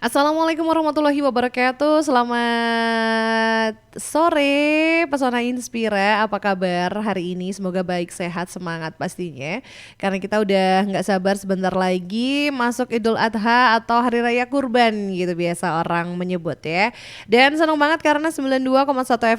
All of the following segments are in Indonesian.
Assalamualaikum warahmatullahi wabarakatuh. Selamat sore Pesona Inspira. Apa kabar hari ini? Semoga baik, sehat, semangat pastinya. Karena kita udah nggak sabar sebentar lagi masuk Idul Adha atau Hari Raya Kurban gitu biasa orang menyebut ya. Dan senang banget karena 92,1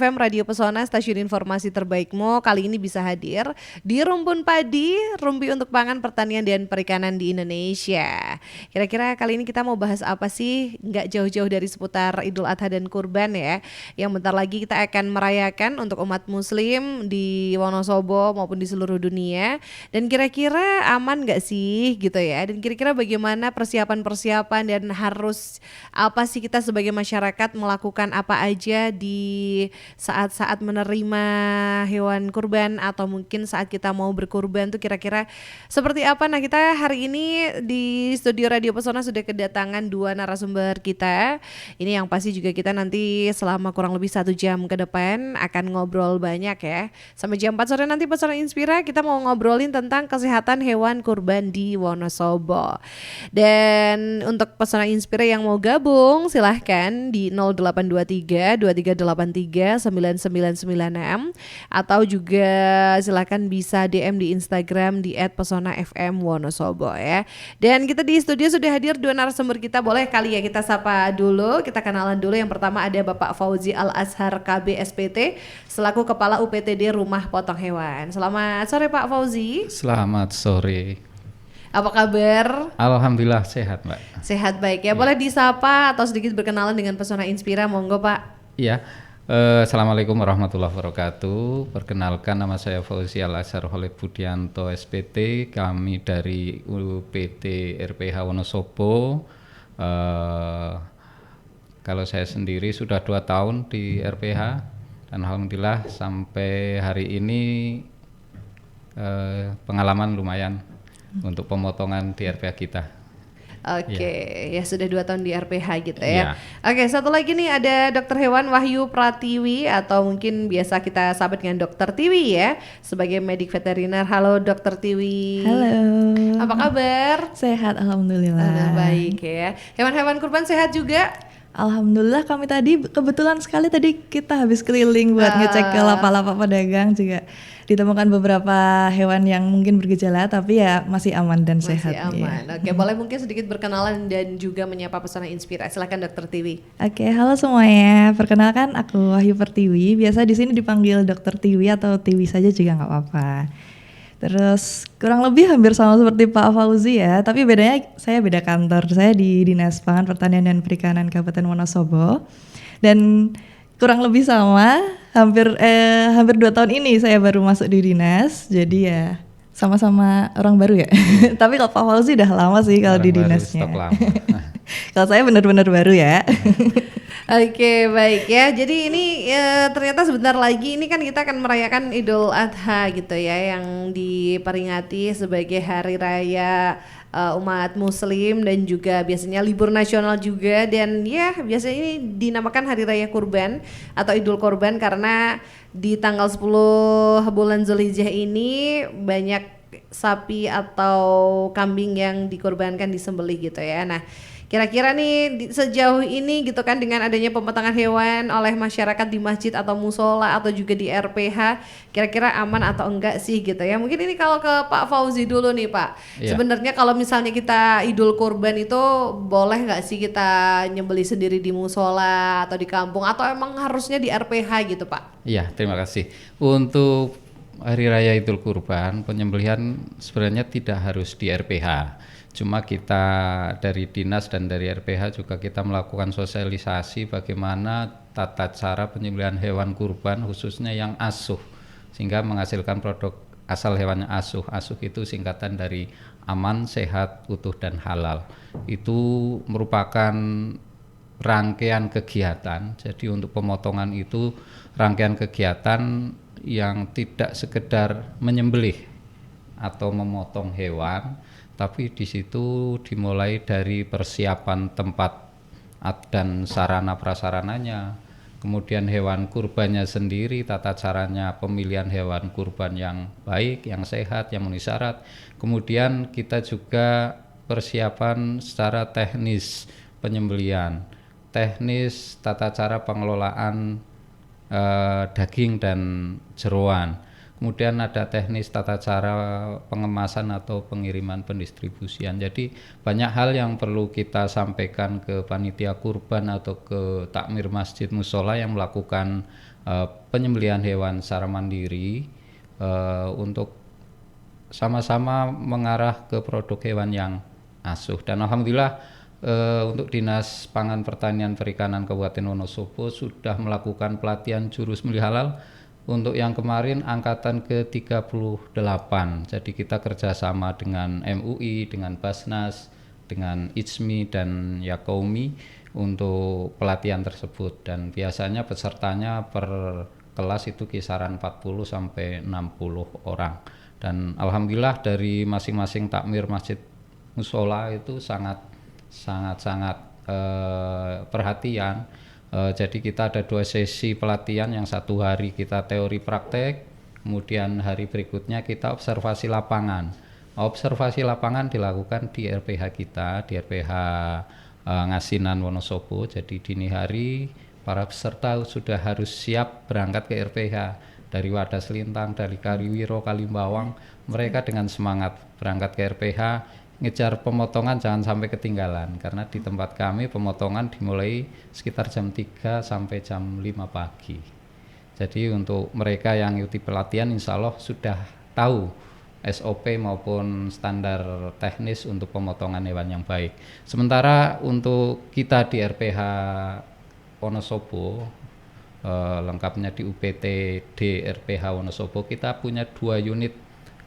FM Radio Pesona, stasiun informasi terbaikmu, kali ini bisa hadir di Rumpun Padi, rumpi untuk pangan, pertanian dan perikanan di Indonesia. Kira-kira kali ini kita mau bahas apa sih? Nggak jauh-jauh dari seputar Idul Adha dan Kurban ya. Yang bentar lagi kita akan merayakan untuk umat muslim di Wonosobo maupun di seluruh dunia. Dan kira-kira aman nggak sih gitu ya. Dan kira-kira bagaimana persiapan-persiapan dan harus apa sih kita sebagai masyarakat melakukan apa aja di saat-saat menerima hewan kurban atau mungkin saat kita mau berkurban tuh kira-kira seperti apa. Nah, kita hari ini di studio Radio Pesona sudah kedatangan dua narasumber kita. Ini yang pasti juga kita nanti selama kurang lebih 1 jam ke depan akan ngobrol banyak ya. Sampai jam 4 sore nanti Pesona Inspira kita mau ngobrolin tentang kesehatan hewan kurban di Wonosobo. Dan untuk Pesona Inspira yang mau gabung silahkan di 0823 2383 9996 atau juga silahkan bisa DM di Instagram di @pesona_fm_wonosobo ya. Dan kita di studio sudah hadir dua narasumber kita, boleh kali ya kita sapa dulu, kita kenalan dulu. Yang pertama ada Bapak Fauzi Al-Azhar KB SPT selaku Kepala UPTD Rumah Potong Hewan. Selamat sore Pak Fauzi. Selamat sore. Apa kabar? Alhamdulillah sehat, Mbak. Sehat baik ya. Boleh disapa atau sedikit berkenalan dengan Pesona Inspira, monggo Pak. Iya. Assalamualaikum warahmatullahi wabarakatuh. Perkenalkan, nama saya Fauzi Al-Azhar Khalid Budianto SPT. Kami dari UPT RPH Wonosobo. Kalau saya sendiri sudah 2 tahun di RPH dan alhamdulillah sampai hari ini pengalaman lumayan untuk pemotongan di RPH kita. Oke, ya sudah 2 tahun di RPH gitu Iya. ya. Oke, satu lagi nih ada Dokter Hewan Wahyu Pratiwi atau mungkin biasa kita sambut dengan Dokter Tiwi ya, sebagai medik veteriner. Halo Dokter Tiwi. Halo. Apa kabar? Sehat, alhamdulillah. Alhamdulillah baik ya. Hewan-hewan kurban sehat juga? Alhamdulillah kami tadi kebetulan sekali tadi kita habis keliling buat ngecek ke lapak-lapak pedagang, juga ditemukan beberapa hewan yang mungkin bergejala tapi ya masih aman dan sehat. Masih aman. Ya. Oke, boleh mungkin sedikit berkenalan dan juga menyapa Pesona Inspira. Silakan Dokter Tiwi. Oke, halo semuanya. Perkenalkan aku Wahyu Pertiwi. Biasa di sini dipanggil Dokter Tiwi atau Tiwi saja juga nggak apa-apa. Terus kurang lebih hampir sama seperti Pak Fauzi ya, tapi bedanya saya beda kantor. Saya di Dinas Pangan Pertanian dan Perikanan Kabupaten Wonosobo. Dan kurang lebih sama, hampir 2 tahun ini saya baru masuk di dinas. Jadi ya sama-sama orang baru ya. Tapi kalau Pak Fauzi udah lama sih kalau di dinasnya. Stok lama. Kalau saya benar-benar baru ya. Oke, baik ya. Jadi ini ternyata sebentar lagi ini kan kita akan merayakan Idul Adha gitu ya, yang diperingati sebagai hari raya umat muslim dan juga biasanya libur nasional juga, dan ya biasanya ini dinamakan Hari Raya Kurban atau Idul Kurban karena di tanggal 10 bulan Zulhijjah ini banyak sapi atau kambing yang dikorbankan, disembelih gitu ya. Nah, kira-kira nih sejauh ini gitu kan dengan adanya pemotongan hewan oleh masyarakat di masjid atau musola atau juga di RPH, kira-kira aman atau enggak sih gitu ya. Mungkin ini kalau ke Pak Fauzi dulu nih Pak. Iya. Sebenarnya kalau misalnya kita Idul Kurban itu boleh nggak sih kita nyembeli sendiri di musola atau di kampung, atau emang harusnya di RPH gitu Pak? Iya, terima kasih. Untuk Hari Raya Idul Kurban, penyembelihan sebenarnya tidak harus di RPH. Cuma kita dari dinas dan dari RPH juga kita melakukan sosialisasi bagaimana tata cara penyembelihan hewan kurban khususnya yang asuh, sehingga menghasilkan produk asal hewannya asuh. Asuh itu singkatan dari aman, sehat, utuh, dan halal. Itu merupakan rangkaian kegiatan. Jadi untuk pemotongan itu rangkaian kegiatan yang tidak sekedar menyembelih atau memotong hewan, tapi di situ dimulai dari persiapan tempat dan sarana prasarananya, kemudian hewan kurbannya sendiri, tata caranya pemilihan hewan kurban yang baik, yang sehat, yang memenuhi syarat. Kemudian kita juga persiapan secara teknis penyembelihan, teknis tata cara pengelolaan daging dan jeroan. Kemudian ada teknis tata cara pengemasan atau pengiriman pendistribusian. Jadi banyak hal yang perlu kita sampaikan ke panitia kurban atau ke takmir masjid musola yang melakukan penyembelihan hewan secara mandiri untuk sama-sama mengarah ke produk hewan yang asuh. Dan alhamdulillah untuk Dinas Pangan Pertanian Perikanan Kabupaten Wonosobo sudah melakukan pelatihan juru sembelih halal untuk yang kemarin angkatan ke-38. Jadi kita kerjasama dengan MUI, dengan Basnas, dengan IJSMI dan Yakomi untuk pelatihan tersebut, dan biasanya pesertanya per kelas itu kisaran 40 sampai 60 orang. Dan alhamdulillah dari masing-masing takmir masjid musola itu sangat perhatian. Jadi kita ada 2 sesi pelatihan, yang 1 hari kita teori praktek, kemudian hari berikutnya kita observasi lapangan. Observasi lapangan dilakukan di RPH kita, di RPH Ngasinan Wonosobo. Jadi dini hari para peserta sudah harus siap berangkat ke RPH dari Wadas Lintang, dari Kaliwiro, Kalimbawang. Mereka dengan semangat berangkat ke RPH, ngejar pemotongan jangan sampai ketinggalan, karena di tempat kami pemotongan dimulai sekitar jam 3 sampai jam 5 pagi. Jadi untuk mereka yang ikuti pelatihan insya Allah sudah tahu SOP maupun standar teknis untuk pemotongan hewan yang baik. Sementara untuk kita di RPH Wonosobo, lengkapnya di UPT DRPH Wonosobo, kita punya 2 unit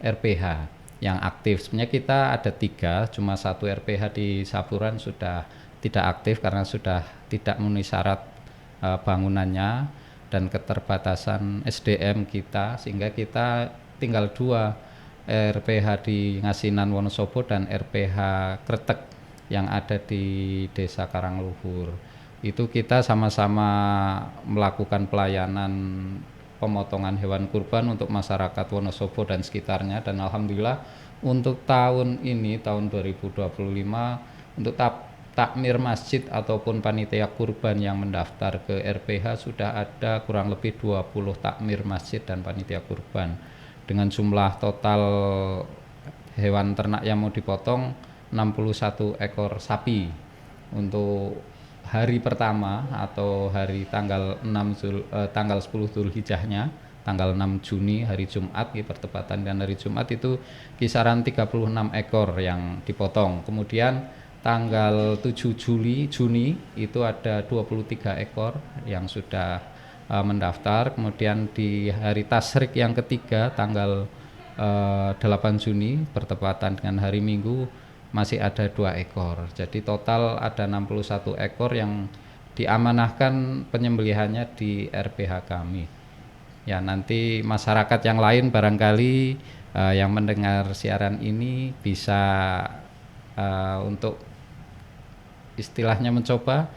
RPH yang aktif. Sebenarnya kita ada 3, cuma 1 RPH di Sapuran sudah tidak aktif karena sudah tidak memenuhi syarat bangunannya dan keterbatasan SDM kita, sehingga kita tinggal 2 RPH di Ngasinan Wonosobo dan RPH Kretek yang ada di Desa Karangluhur. Itu kita sama-sama melakukan pelayanan pemotongan hewan kurban untuk masyarakat Wonosobo dan sekitarnya, dan alhamdulillah untuk tahun ini, tahun 2025, untuk takmir masjid ataupun panitia kurban yang mendaftar ke RPH sudah ada kurang lebih 20 takmir masjid dan panitia kurban dengan jumlah total hewan ternak yang mau dipotong 61 ekor sapi. Untuk hari pertama atau hari tanggal 10 Dzulhijjahnya, tanggal 6 Juni hari Jumat, bertepatan dengan hari Jumat, itu kisaran 36 ekor yang dipotong. Kemudian tanggal 7 Juni itu ada 23 ekor yang sudah mendaftar. Kemudian di hari Tasyrik yang ketiga tanggal 8 Juni bertepatan dengan hari Minggu masih ada 2 ekor. Jadi total ada 61 ekor yang diamanahkan penyembelihannya di RPH kami. Ya, nanti masyarakat yang lain barangkali yang mendengar siaran ini bisa untuk istilahnya mencoba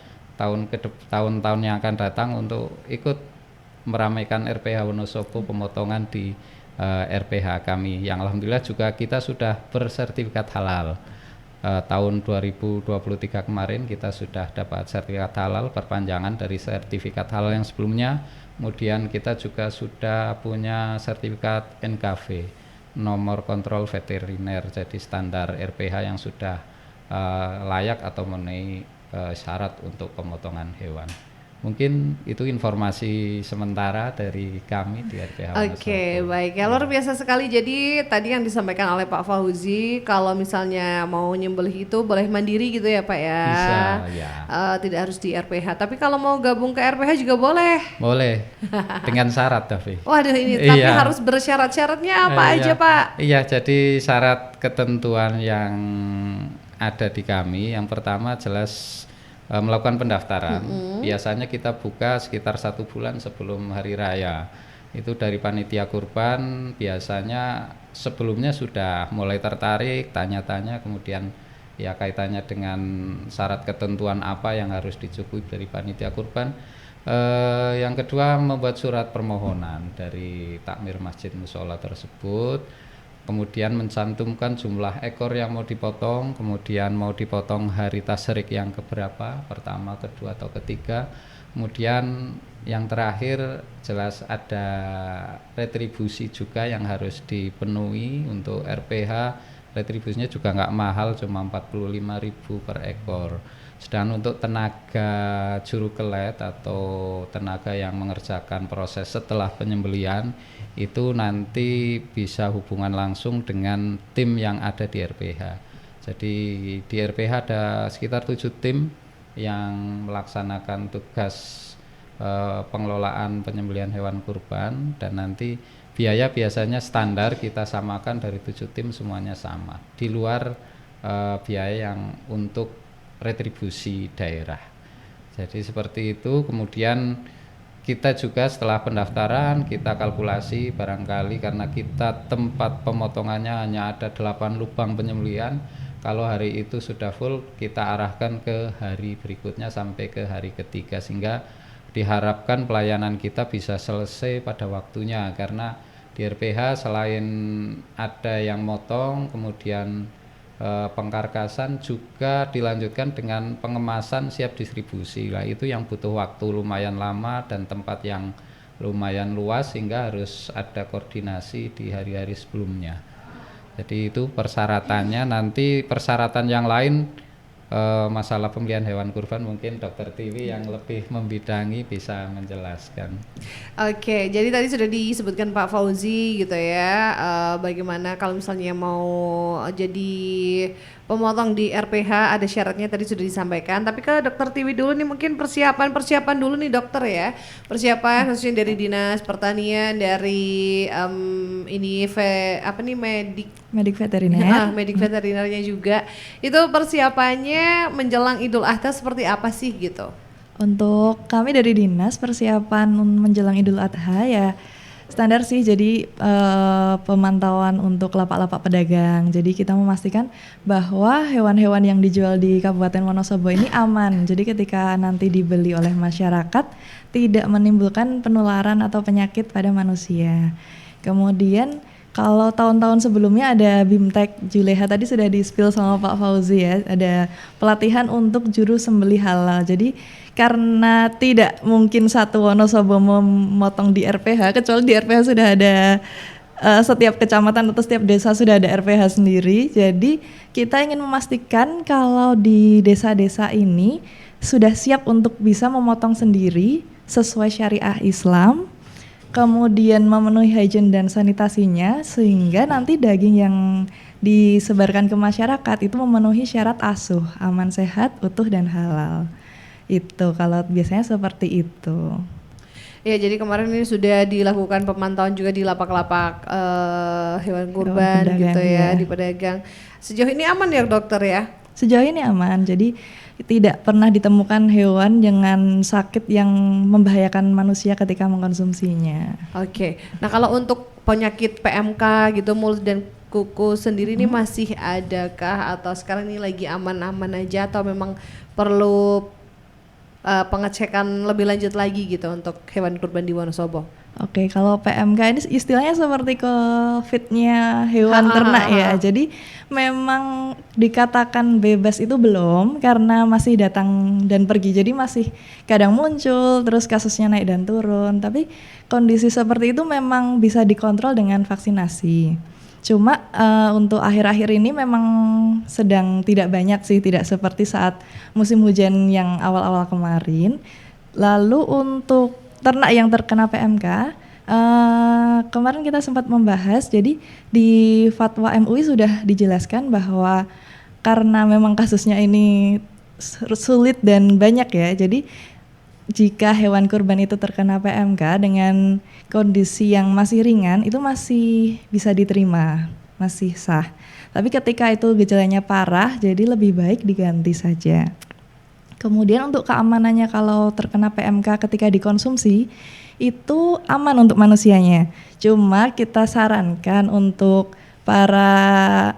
tahun-tahun yang akan datang untuk ikut meramaikan RPH Wonosobo pemotongan di RPH kami, yang alhamdulillah juga kita sudah bersertifikat halal. Tahun 2023 kemarin kita sudah dapat sertifikat halal, perpanjangan dari sertifikat halal yang sebelumnya. Kemudian kita juga sudah punya sertifikat NKV, nomor kontrol veteriner, jadi standar RPH yang sudah layak atau memenuhi syarat untuk pemotongan hewan. Mungkin itu informasi sementara dari kami di RPH Wonosobo. Oke, baik. Ya, luar biasa sekali. Jadi tadi yang disampaikan oleh Pak Fauzi, kalau misalnya mau nyembelih itu boleh mandiri gitu ya Pak ya? Bisa, ya. Tidak harus di RPH. Tapi kalau mau gabung ke RPH juga boleh? Boleh, dengan syarat tapi. Waduh, ini tapi harus bersyarat-syaratnya apa aja Pak? Iya, jadi syarat ketentuan yang ada di kami, yang pertama jelas melakukan pendaftaran. Biasanya kita buka sekitar 1 bulan sebelum hari raya. Itu dari panitia kurban biasanya sebelumnya sudah mulai tertarik, tanya-tanya, kemudian ya kaitannya dengan syarat ketentuan apa yang harus dicukupi dari panitia kurban. Yang kedua, membuat surat permohonan dari takmir masjid musola tersebut. kemudian mencantumkan jumlah ekor yang mau dipotong, kemudian mau dipotong hari tasyrik yang keberapa, pertama, kedua, atau ketiga. Kemudian yang terakhir jelas ada retribusi juga yang harus dipenuhi. Untuk RPH retribusinya juga nggak mahal, cuma 45.000 per ekor. Sedangkan untuk tenaga juru kelet atau tenaga yang mengerjakan proses setelah penyembelihan itu nanti bisa hubungan langsung dengan tim yang ada di RPH. Jadi di RPH ada sekitar 7 tim yang melaksanakan tugas pengelolaan penyembelihan hewan kurban, dan nanti biaya biasanya standar kita samakan dari 7 tim semuanya sama, di luar biaya yang untuk retribusi daerah. Jadi seperti itu. Kemudian kita juga setelah pendaftaran kita kalkulasi, barangkali karena kita tempat pemotongannya hanya ada 8 lubang penyembelihan, kalau hari itu sudah full kita arahkan ke hari berikutnya sampai ke hari ketiga, sehingga diharapkan pelayanan kita bisa selesai pada waktunya. Karena di RPH selain ada yang motong, kemudian pengkarkasan, juga dilanjutkan dengan pengemasan siap distribusi. Nah, itu yang butuh waktu lumayan lama dan tempat yang lumayan luas, sehingga harus ada koordinasi di hari-hari sebelumnya. Jadi itu persyaratannya. Nanti persyaratan yang lain masalah pembelian hewan kurban mungkin Dokter Tiwi yang lebih membidangi bisa menjelaskan. Oke, jadi tadi sudah disebutkan Pak Fauzi gitu ya, bagaimana kalau misalnya mau jadi pemotong di RPH ada syaratnya tadi sudah disampaikan. Tapi ke Dokter Tiwi dulu nih, mungkin persiapan dulu nih dokter ya, persiapan khususnya dari Dinas Pertanian, dari Medik veteriner. medik veterinernya juga. Itu persiapannya menjelang Idul Adha seperti apa sih gitu? Untuk kami dari dinas, persiapan menjelang Idul Adha ya standar sih. Jadi pemantauan untuk lapak-lapak pedagang. Jadi kita memastikan bahwa hewan-hewan yang dijual di Kabupaten Wonosobo ini aman. Jadi ketika nanti dibeli oleh masyarakat tidak menimbulkan penularan atau penyakit pada manusia. Kemudian kalau tahun-tahun sebelumnya ada BIMTEK Juleha, tadi sudah di-spill sama Pak Fauzi ya, ada pelatihan untuk juru sembelih halal. Jadi karena tidak mungkin satu Wonosobo memotong di RPH, kecuali di RPH sudah ada setiap kecamatan atau setiap desa sudah ada RPH sendiri. Jadi kita ingin memastikan kalau di desa-desa ini sudah siap untuk bisa memotong sendiri sesuai syariah Islam, kemudian memenuhi hygiene dan sanitasinya, sehingga nanti daging yang disebarkan ke masyarakat itu memenuhi syarat asuh, aman, sehat, utuh, dan halal. Itu kalau biasanya seperti itu. Ya, jadi kemarin ini sudah dilakukan pemantauan juga di lapak-lapak hewan kurban gitu ya, di pedagang. Sejauh ini aman ya dokter ya? Sejauh ini aman, jadi tidak pernah ditemukan hewan dengan sakit yang membahayakan manusia ketika mengkonsumsinya. Oke, nah kalau untuk penyakit PMK gitu, mulut dan kuku sendiri ini masih adakah atau sekarang ini lagi aman-aman aja atau memang perlu pengecekan lebih lanjut lagi gitu untuk hewan kurban di Wonosobo? Oke, kalau PMK ini istilahnya seperti COVID-nya hewan ternak ya. Jadi memang dikatakan bebas itu belum, karena masih datang dan pergi. Jadi masih kadang muncul, terus kasusnya naik dan turun. Tapi kondisi seperti itu memang bisa dikontrol dengan vaksinasi. Cuma untuk akhir-akhir ini memang sedang tidak banyak sih, tidak seperti saat musim hujan yang awal-awal kemarin. Lalu untuk ternak yang terkena PMK, kemarin kita sempat membahas, jadi di fatwa MUI sudah dijelaskan bahwa karena memang kasusnya ini sulit dan banyak ya, jadi jika hewan kurban itu terkena PMK dengan kondisi yang masih ringan, itu masih bisa diterima, masih sah. Tapi ketika itu gejalanya parah, jadi lebih baik diganti saja. Kemudian untuk keamanannya kalau terkena PMK ketika dikonsumsi, itu aman untuk manusianya. Cuma kita sarankan untuk para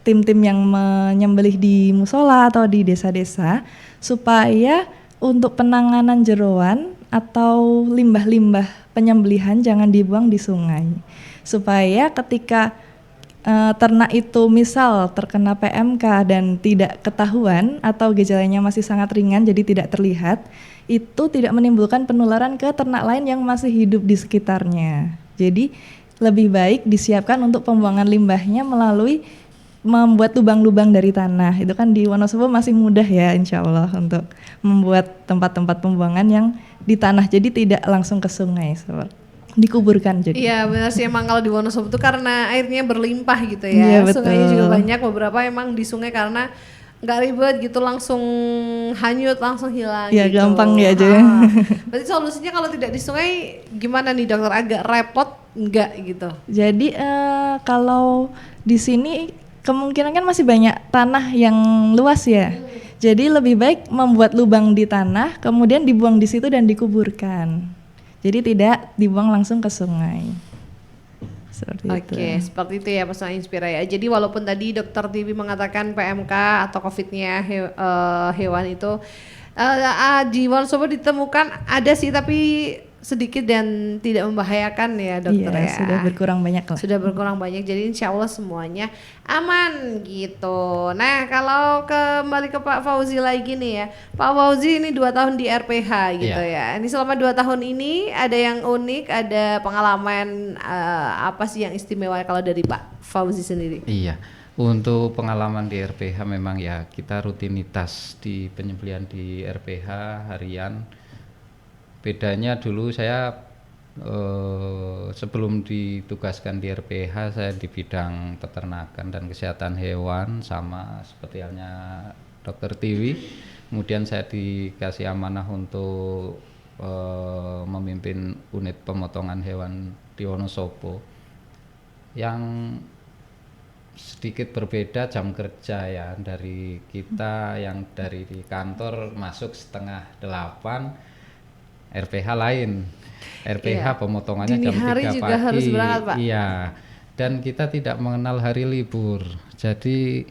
tim-tim yang menyembelih di musola atau di desa-desa, supaya untuk penanganan jeroan atau limbah-limbah penyembelihan jangan dibuang di sungai. Supaya ketika ternak itu misal terkena PMK dan tidak ketahuan atau gejalanya masih sangat ringan jadi tidak terlihat, itu tidak menimbulkan penularan ke ternak lain yang masih hidup di sekitarnya. Jadi lebih baik disiapkan untuk pembuangan limbahnya melalui membuat lubang-lubang dari tanah. Itu kan di Wonosobo masih mudah ya insya Allah untuk membuat tempat-tempat pembuangan yang di tanah, jadi tidak langsung ke sungai, dikuburkan jadi. Iya benar sih, emang kalau di Wonosobo itu karena airnya berlimpah gitu Iya, ya. betul. Sungainya juga banyak, beberapa emang di sungai karena nggak ribet gitu, langsung hanyut, langsung hilang Iya, gitu. gampang ya aja. Berarti solusinya kalau tidak di sungai gimana nih dokter? Agak repot nggak gitu? Jadi kalau di sini kemungkinan kan masih banyak tanah yang luas ya. Jadi lebih baik membuat lubang di tanah, kemudian dibuang di situ dan dikuburkan. Jadi tidak dibuang langsung ke sungai. Seperti itu. Oke, seperti itu ya Pesona Inspira ya. Jadi walaupun tadi Dokter Tiwi mengatakan PMK atau COVID-nya hewan itu di Wonosobo ditemukan ada sih, tapi sedikit dan tidak membahayakan ya dokter Iya, ya. sudah berkurang banyak lah. Sudah berkurang banyak, jadi insya Allah semuanya aman gitu. Nah kalau kembali ke Pak Fauzi lagi nih ya, Pak Fauzi ini 2 tahun di RPH gitu ya. Ini selama 2 tahun ini ada yang unik, ada pengalaman apa sih yang istimewa kalau dari Pak Fauzi sendiri? Iya, untuk pengalaman di RPH memang ya kita rutinitas di penyembelihan di RPH harian. Bedanya dulu saya sebelum ditugaskan di RPH saya di bidang peternakan dan kesehatan hewan sama seperti halnya Dokter Tiwi. Kemudian saya dikasih amanah untuk memimpin unit pemotongan hewan di Wonosobo. Yang sedikit berbeda jam kerja ya, dari kita yang dari di kantor masuk 7:30, RPH lain. RPH pemotongannya Dini jam 3 hari pagi. juga harus berangkat, Pak. Iya. Dan kita tidak mengenal hari libur. Jadi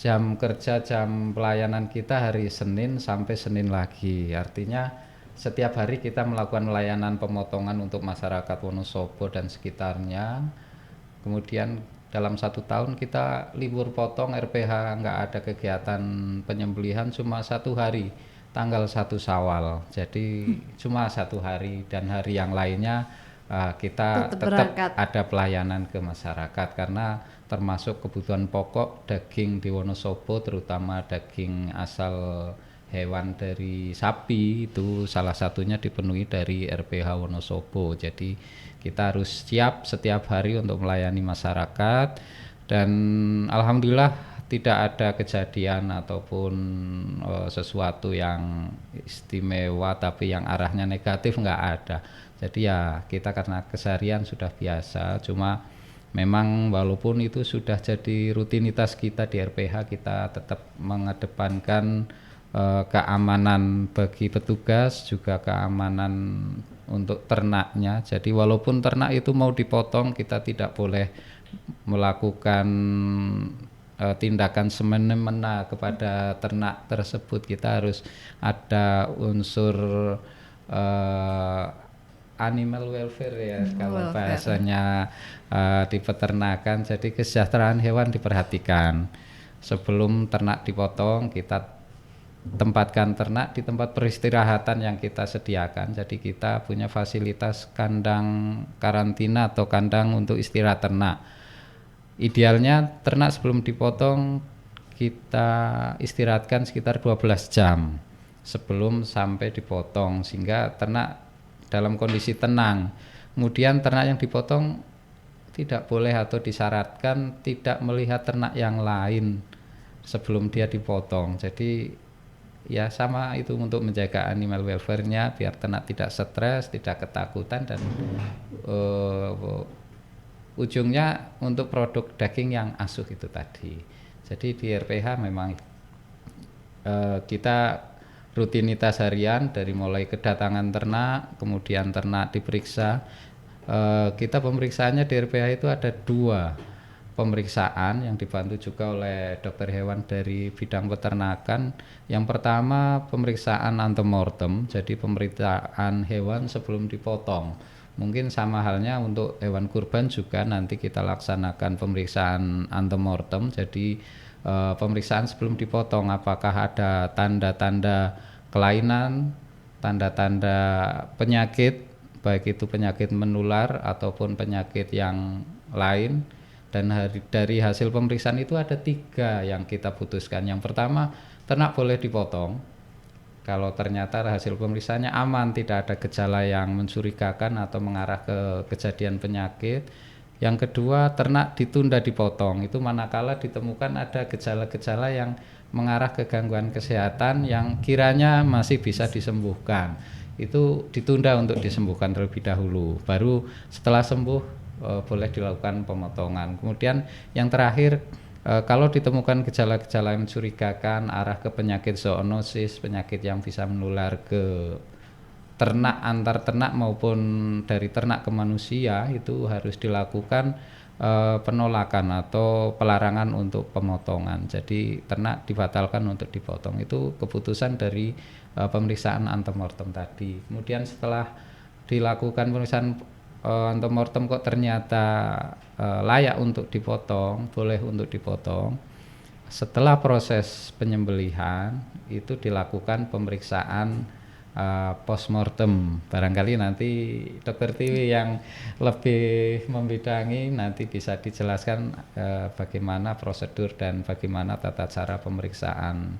jam kerja, jam pelayanan kita hari Senin sampai Senin lagi. Artinya setiap hari kita melakukan pelayanan pemotongan untuk masyarakat Wonosobo dan sekitarnya. Kemudian dalam 1 tahun kita libur potong, RPH nggak ada kegiatan penyembelihan, cuma 1 hari, tanggal 1 Syawal. Jadi cuma 1 hari, dan hari yang lainnya kita tetap ada pelayanan ke masyarakat karena termasuk kebutuhan pokok daging di Wonosobo, terutama daging asal hewan dari sapi itu salah satunya dipenuhi dari RPH Wonosobo. Jadi kita harus siap setiap hari untuk melayani masyarakat, dan alhamdulillah tidak ada kejadian ataupun sesuatu yang istimewa tapi yang arahnya negatif, nggak ada. Jadi ya kita karena keseharian sudah biasa, cuma memang walaupun itu sudah jadi rutinitas kita di RPH, kita tetap mengedepankan keamanan bagi petugas, juga keamanan untuk ternaknya. Jadi walaupun ternak itu mau dipotong, kita tidak boleh melakukan tindakan semena-mena kepada ternak tersebut. Kita harus ada unsur animal welfare ya, kalau bahasanya di peternakan. Jadi kesejahteraan hewan diperhatikan. Sebelum ternak dipotong, kita tempatkan ternak di tempat peristirahatan yang kita sediakan. Jadi kita punya fasilitas kandang karantina atau kandang untuk istirahat ternak. Idealnya ternak sebelum dipotong kita istirahatkan sekitar 12 jam sebelum sampai dipotong, sehingga ternak dalam kondisi tenang. Kemudian ternak yang dipotong tidak boleh atau disyaratkan tidak melihat ternak yang lain sebelum dia dipotong. Jadi ya sama itu untuk menjaga animal welfare-nya biar ternak tidak stres, tidak ketakutan, dan ujungnya untuk produk daging yang asuh itu tadi. Jadi di RPH memang kita rutinitas harian dari mulai kedatangan ternak, kemudian ternak diperiksa. Kita pemeriksaannya di RPH itu ada 2 pemeriksaan yang dibantu juga oleh dokter hewan dari bidang peternakan. Yang pertama pemeriksaan antemortem, jadi pemeriksaan hewan sebelum dipotong. Mungkin sama halnya untuk hewan kurban juga nanti kita laksanakan pemeriksaan antemortem. Jadi pemeriksaan sebelum dipotong apakah ada tanda-tanda kelainan, tanda-tanda penyakit, baik itu penyakit menular ataupun penyakit yang lain. Dan dari hasil pemeriksaan itu ada 3 yang kita putuskan. Yang pertama, ternak boleh dipotong kalau ternyata hasil pemeriksaannya aman, tidak ada gejala yang mencurigakan atau mengarah ke kejadian penyakit. Yang kedua, ternak ditunda dipotong, itu manakala ditemukan ada gejala-gejala yang mengarah ke gangguan kesehatan yang kiranya masih bisa disembuhkan. Itu ditunda untuk disembuhkan terlebih dahulu, baru setelah sembuh boleh dilakukan pemotongan. Kemudian yang terakhir, kalau ditemukan gejala-gejala yang mencurigakan arah ke penyakit zoonosis, penyakit yang bisa menular ke ternak, antar ternak maupun dari ternak ke manusia, itu harus dilakukan penolakan atau pelarangan untuk pemotongan. Jadi ternak dibatalkan untuk dipotong. Itu keputusan dari pemeriksaan antemortem tadi. Kemudian setelah dilakukan pemeriksaan antemortem kok ternyata layak untuk dipotong, boleh untuk dipotong. Setelah proses penyembelihan itu dilakukan pemeriksaan postmortem. Barangkali nanti Dokter Tiwi yang lebih membidangi nanti bisa dijelaskan bagaimana prosedur dan bagaimana tata cara pemeriksaan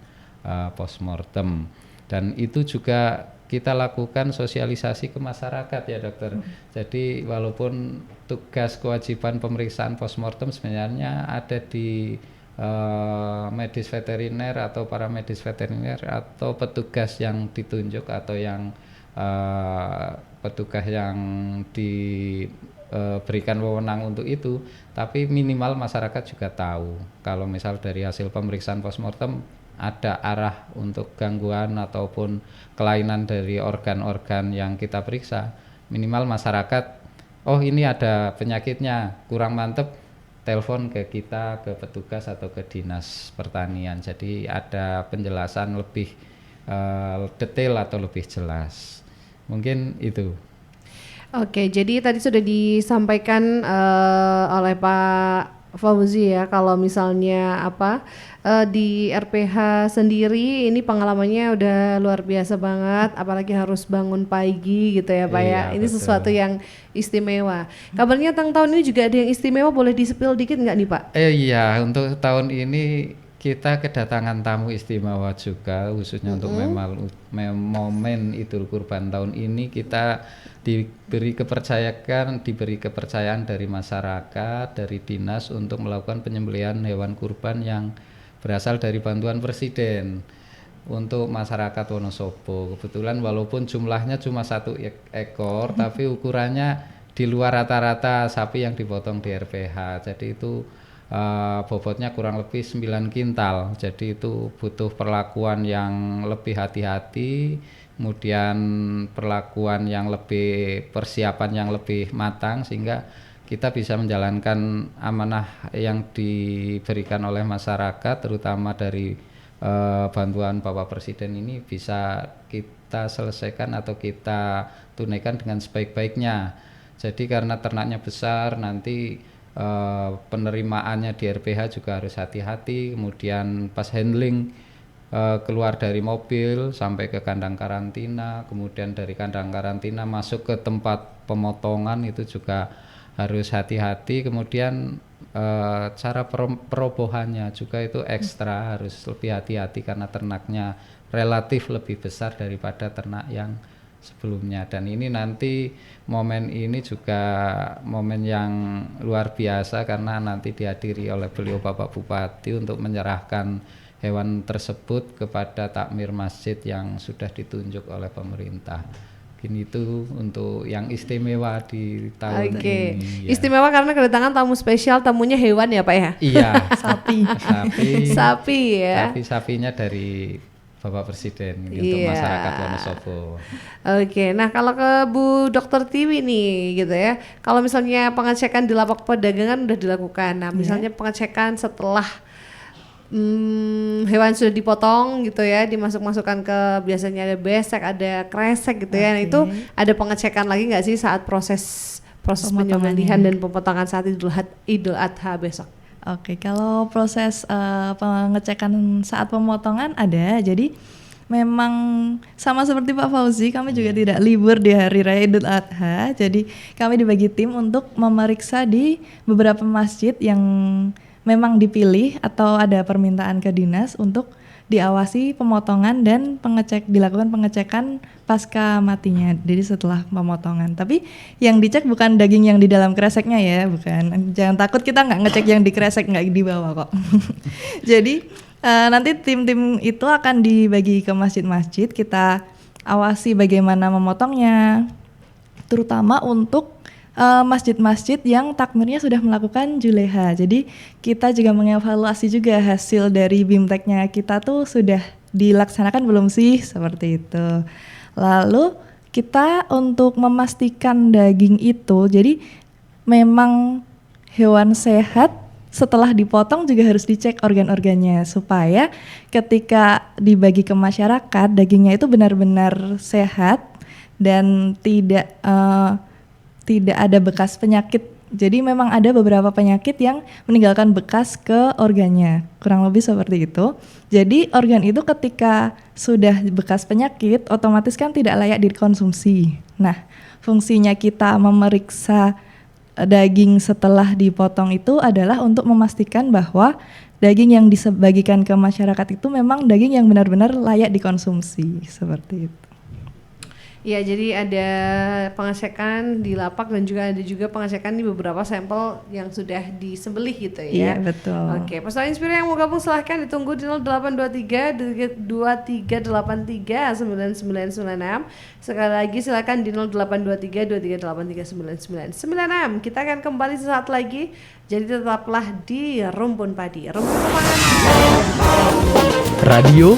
postmortem. Dan itu juga kita lakukan sosialisasi ke masyarakat ya dokter. Jadi walaupun tugas kewajiban pemeriksaan postmortem sebenarnya ada di medis veteriner atau paramedis veteriner atau petugas yang ditunjuk atau yang petugas yang diberikan wewenang untuk itu, tapi minimal masyarakat juga tahu kalau misal dari hasil pemeriksaan postmortem ada arah untuk gangguan ataupun kelainan dari organ-organ yang kita periksa, minimal masyarakat, oh ini ada penyakitnya kurang mantep, telepon ke kita, ke petugas atau ke dinas pertanian. Jadi ada penjelasan lebih detail atau lebih jelas. Mungkin itu. Oke, jadi tadi sudah disampaikan oleh Pak Fauzi ya, kalau misalnya di RPH sendiri ini pengalamannya udah luar biasa banget, apalagi harus bangun pagi gitu ya Pak ya. Ini betul. Sesuatu yang istimewa. Kabarnya tahun ini juga ada yang istimewa, boleh di-spill dikit nggak nih Pak? Iya, untuk tahun ini kita kedatangan tamu istimewa juga, khususnya untuk momen Idul Kurban tahun ini. Kita diberi kepercayaan dari masyarakat, dari dinas untuk melakukan penyembelihan hewan kurban yang berasal dari bantuan Presiden untuk masyarakat Wonosobo. Kebetulan walaupun jumlahnya cuma 1 ekor, tapi ukurannya di luar rata-rata sapi yang dipotong di RPH. Jadi itu bobotnya kurang lebih 9 kintal. Jadi itu butuh perlakuan yang lebih hati-hati, kemudian perlakuan yang lebih, persiapan yang lebih matang sehingga kita bisa menjalankan amanah yang diberikan oleh masyarakat, terutama dari bantuan Bapak Presiden ini bisa kita selesaikan atau kita tunaikan dengan sebaik-baiknya. Jadi karena ternaknya besar, nanti penerimaannya di RPH juga harus hati-hati, kemudian pas handling keluar dari mobil sampai ke kandang karantina, kemudian dari kandang karantina masuk ke tempat pemotongan itu juga harus hati-hati. Kemudian cara perobohannya juga itu ekstra harus lebih hati-hati karena ternaknya relatif lebih besar daripada ternak yang sebelumnya. Dan ini nanti momen ini juga momen yang luar biasa karena nanti dihadiri oleh beliau Bapak Bupati untuk menyerahkan hewan tersebut kepada takmir masjid yang sudah ditunjuk oleh pemerintah. Ini itu untuk yang istimewa di tahun ini. Ya. Istimewa karena kedatangan tamu spesial, tamunya hewan ya Pak ya? Iya. Sapi ya. Tapi sapinya dari Bapak Presiden untuk masyarakat Wonosobo. Oke, nah kalau ke Bu Dokter Tiwi nih gitu ya, kalau misalnya pengecekan di lapak perdagangan udah dilakukan, nah misalnya pengecekan setelah hewan sudah dipotong gitu ya, dimasukkan ke biasanya ada besek, ada kresek gitu ya. Nah, itu ada pengecekan lagi nggak sih saat proses penyembelihan dan pemotongan saat Idul Adha besok? Oke, kalau proses pengecekan saat pemotongan ada. Jadi memang sama seperti Pak Fauzi, kami juga tidak libur di hari raya Idul Adha. Jadi kami dibagi tim untuk memeriksa di beberapa masjid yang memang dipilih atau ada permintaan ke dinas untuk diawasi pemotongan dan dilakukan pengecekan pasca matinya. Jadi setelah pemotongan. Tapi yang dicek bukan daging yang di dalam kreseknya ya, bukan. Jangan takut, kita nggak ngecek yang di kresek, nggak dibawa kok. Jadi nanti tim-tim itu akan dibagi ke masjid-masjid, kita awasi bagaimana memotongnya, terutama untuk masjid-masjid yang takmirnya sudah melakukan juleha. Jadi kita juga mengevaluasi juga hasil dari BIMTEK-nya kita tuh sudah dilaksanakan belum sih, seperti itu. Lalu kita untuk memastikan daging itu, jadi memang hewan sehat setelah dipotong juga harus dicek organ-organnya supaya ketika dibagi ke masyarakat dagingnya itu benar-benar sehat dan tidak ada bekas penyakit. Jadi memang ada beberapa penyakit yang meninggalkan bekas ke organnya, kurang lebih seperti itu. Jadi organ itu ketika sudah bekas penyakit otomatis kan tidak layak dikonsumsi. Nah, fungsinya kita memeriksa daging setelah dipotong itu adalah untuk memastikan bahwa daging yang dibagikan ke masyarakat itu memang daging yang benar-benar layak dikonsumsi, seperti itu. Ya, jadi ada pengecekan di lapak dan juga ada pengecekan di beberapa sampel yang sudah disembelih gitu ya. Iya, betul. Oke, Pesona Inspira yang mau gabung silahkan ditunggu di 0823 2383 9996. Sekali lagi silakan di 0823 2383 9996. Kita akan kembali sesaat lagi. Jadi tetaplah di Rumpun Padi. Rumpun Kepangan. Radio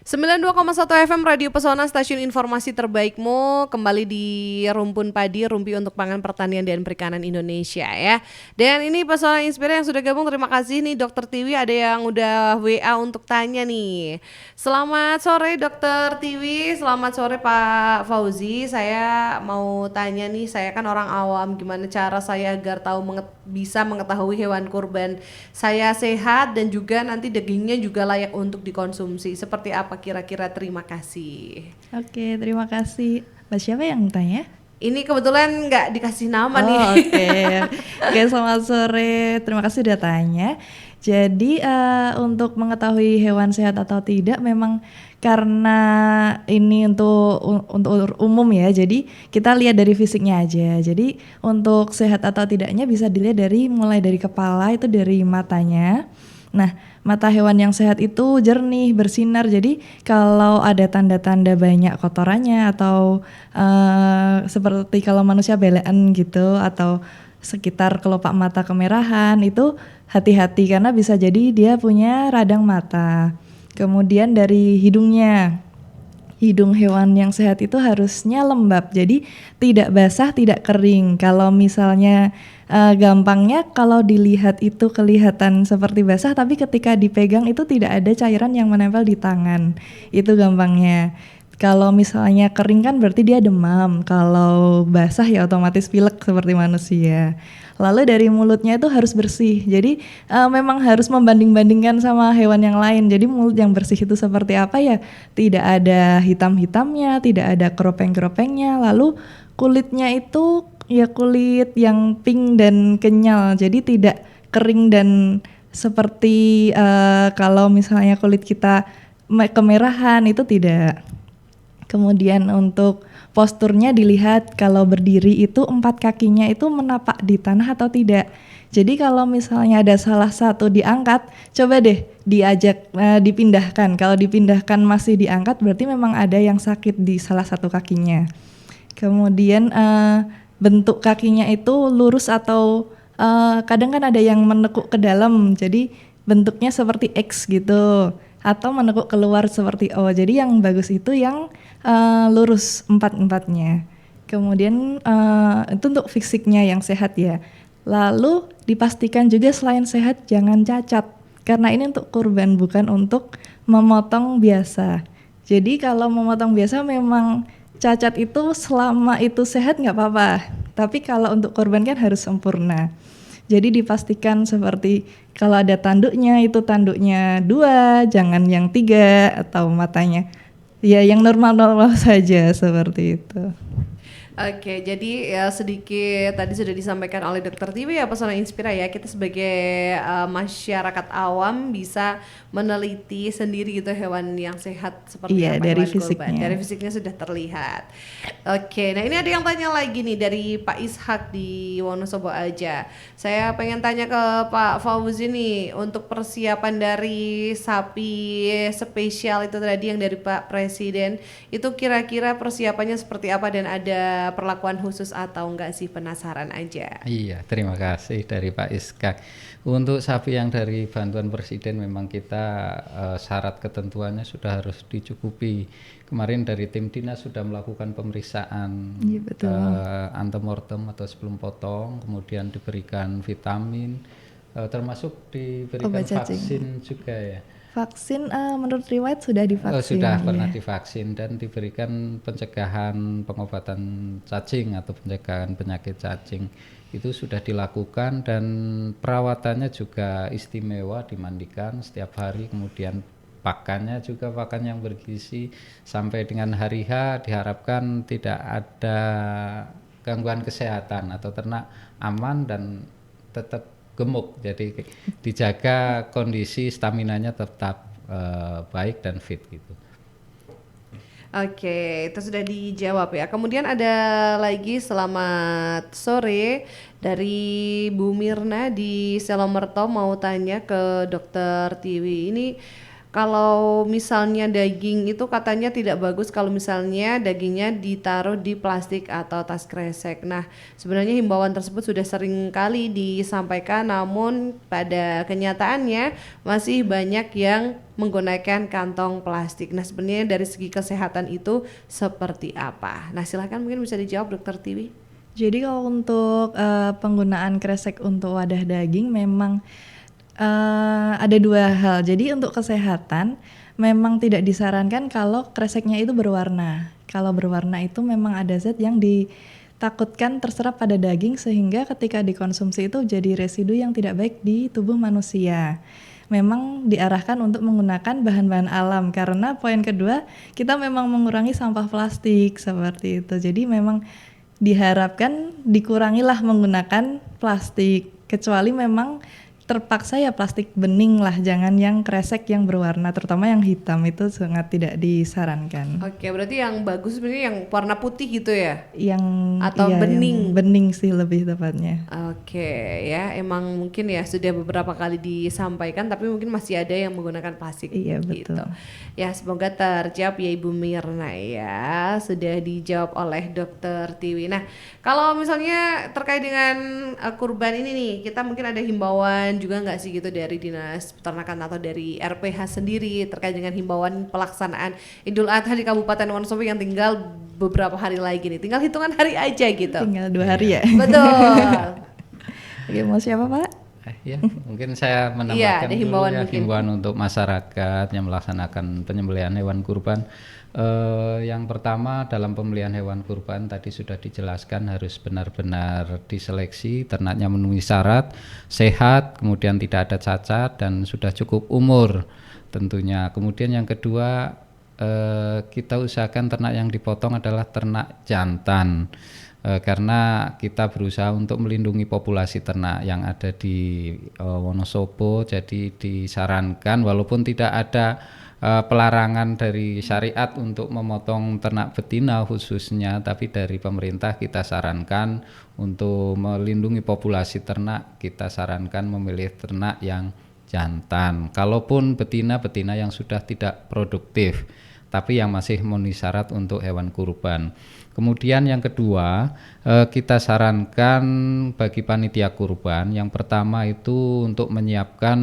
92,1 FM Radio Pesona, stasiun informasi terbaikmu. Kembali di Rumpun Padi, rumpi untuk pangan pertanian dan perikanan Indonesia ya. Dan ini Pesona Inspira yang sudah gabung, terima kasih nih Dokter Tiwi. Ada yang udah WA untuk tanya nih. Selamat sore Dokter Tiwi, selamat sore Pak Fauzi. Saya mau tanya nih, saya kan orang awam, gimana cara saya agar bisa mengetahui hewan kurban saya sehat dan juga nanti dagingnya juga layak untuk dikonsumsi. Seperti apa kira-kira? Terima kasih. Oke, terima kasih. Mbak siapa yang tanya? Ini kebetulan nggak dikasih nama nih. Oke, selamat sore. Terima kasih udah tanya. Jadi untuk mengetahui hewan sehat atau tidak memang karena ini untuk umum ya. Jadi kita lihat dari fisiknya aja. Jadi untuk sehat atau tidaknya bisa dilihat mulai dari kepala, itu dari matanya. Nah, mata hewan yang sehat itu jernih, bersinar. Jadi kalau ada tanda-tanda banyak kotorannya atau seperti kalau manusia belean gitu atau sekitar kelopak mata kemerahan, itu hati-hati karena bisa jadi dia punya radang mata. Kemudian dari hidungnya. Hidung hewan yang sehat itu harusnya lembab, jadi tidak basah, tidak kering. Kalau misalnya gampangnya kalau dilihat itu kelihatan seperti basah, tapi ketika dipegang itu tidak ada cairan yang menempel di tangan. Itu gampangnya. Kalau misalnya kering kan berarti dia demam, kalau basah ya otomatis pilek seperti manusia. Lalu dari mulutnya itu harus bersih, jadi memang harus membanding-bandingkan sama hewan yang lain. Jadi mulut yang bersih itu seperti apa ya? Tidak ada hitam-hitamnya, tidak ada keropeng-keropengnya. Lalu kulitnya itu ya kulit yang pink dan kenyal, jadi tidak kering dan seperti kalau misalnya kulit kita kemerahan, itu tidak. Kemudian untuk posturnya dilihat, kalau berdiri itu 4 kakinya itu menapak di tanah atau tidak. Jadi kalau misalnya ada salah satu diangkat, coba deh dipindahkan. Kalau dipindahkan masih diangkat berarti memang ada yang sakit di salah satu kakinya. Kemudian bentuk kakinya itu lurus atau kadang kan ada yang menekuk ke dalam, jadi bentuknya seperti X gitu. Atau menekuk keluar seperti O. Jadi yang bagus itu yang lurus 4-4-nya. Kemudian itu untuk fisiknya yang sehat ya. Lalu dipastikan juga selain sehat jangan cacat, karena ini untuk kurban bukan untuk memotong biasa. Jadi kalau memotong biasa memang cacat itu selama itu sehat nggak apa-apa, tapi kalau untuk kurban kan harus sempurna. Jadi dipastikan seperti kalau ada tanduknya itu tanduknya 2, jangan yang 3, atau matanya ya yang normal-normal saja seperti itu. Oke, jadi ya sedikit tadi sudah disampaikan oleh Dokter Tiwi ya Pesona Inspira ya, kita sebagai masyarakat awam bisa meneliti sendiri gitu hewan yang sehat seperti Iya, apa dari hewan kurban. fisiknya. Dari fisiknya sudah terlihat. Oke, nah ini ada yang tanya lagi nih dari Pak Ishak di Wonosobo aja. Saya pengen tanya ke Pak Fauzi nih untuk persiapan dari sapi spesial itu tadi yang dari Pak Presiden, itu kira-kira persiapannya seperti apa dan ada perlakuan khusus atau enggak sih, penasaran aja. Iya, terima kasih dari Pak Iskak. Untuk sapi yang dari bantuan Presiden memang kita syarat ketentuannya sudah harus dicukupi. Kemarin dari tim dinas sudah melakukan pemeriksaan Iya, betul. antemortem atau sebelum potong, kemudian diberikan vitamin, termasuk diberikan Obat cacing. vaksin juga ya. Vaksin menurut riwayat sudah divaksin. Sudah iya. pernah divaksin dan diberikan pencegahan pengobatan cacing atau pencegahan penyakit cacing. Itu sudah dilakukan dan perawatannya juga istimewa, dimandikan setiap hari, kemudian pakannya juga pakan yang bergizi sampai dengan hari H diharapkan tidak ada gangguan kesehatan atau ternak aman dan tetap gemuk, jadi dijaga kondisi staminanya tetap baik dan fit gitu. Oke, itu sudah dijawab ya. Kemudian ada lagi selamat sore dari Bu Mirna di Selomerto, mau tanya ke Dokter Tiwi. Ini kalau misalnya daging itu katanya tidak bagus kalau misalnya dagingnya ditaruh di plastik atau tas kresek. Nah, sebenarnya himbauan tersebut sudah sering kali disampaikan, namun pada kenyataannya masih banyak yang menggunakan kantong plastik. Nah, sebenarnya dari segi kesehatan itu seperti apa? Nah, silakan mungkin bisa dijawab Dokter Tiwi. Jadi kalau untuk penggunaan kresek untuk wadah daging memang ada 2 hal. Jadi untuk kesehatan memang tidak disarankan kalau kreseknya itu berwarna. Kalau berwarna itu memang ada zat yang ditakutkan terserap pada daging sehingga ketika dikonsumsi itu jadi residu yang tidak baik di tubuh manusia. Memang diarahkan untuk menggunakan bahan-bahan alam karena poin kedua kita memang mengurangi sampah plastik seperti itu. Jadi memang diharapkan dikurangilah menggunakan plastik, kecuali memang terpaksa ya plastik bening lah, jangan yang kresek yang berwarna, terutama yang hitam itu sangat tidak disarankan. Oke, berarti yang bagus sebenarnya yang warna putih gitu ya? Yang Atau iya, bening? yang bening sih lebih tepatnya. Oke ya, emang mungkin ya sudah beberapa kali disampaikan tapi mungkin masih ada yang menggunakan plastik. Iya, betul. Gitu. Ya semoga terjawab ya Ibu Mirna ya, sudah dijawab oleh Dokter Tiwi. Nah kalau misalnya terkait dengan kurban ini nih, kita mungkin ada himbauan juga nggak sih gitu dari Dinas Peternakan atau dari RPH sendiri terkait dengan himbauan pelaksanaan Idul Adha di Kabupaten Wonosobo yang tinggal beberapa hari lagi nih, tinggal hitungan hari aja gitu. Tinggal 2 hari ya. Betul. Oke, mau siapa Pak? Ya, mungkin saya Iya, menambahkan ada dulu himbauan ya, mungkin. himbauan untuk masyarakat yang melaksanakan penyembelihan hewan kurban. Yang pertama dalam pembelian hewan kurban tadi sudah dijelaskan harus benar-benar diseleksi, ternaknya memenuhi syarat, sehat, kemudian tidak ada cacat dan sudah cukup umur tentunya. Kemudian yang kedua kita usahakan ternak yang dipotong adalah ternak jantan. Karena kita berusaha untuk melindungi populasi ternak yang ada di Wonosobo, jadi disarankan walaupun tidak ada pelarangan dari syariat untuk memotong ternak betina khususnya, tapi dari pemerintah kita sarankan untuk melindungi populasi ternak, kita sarankan memilih ternak yang jantan. Kalaupun betina yang sudah tidak produktif, tapi yang masih memenuhi syarat untuk hewan kurban. Kemudian yang kedua, kita sarankan bagi panitia kurban, yang pertama itu untuk menyiapkan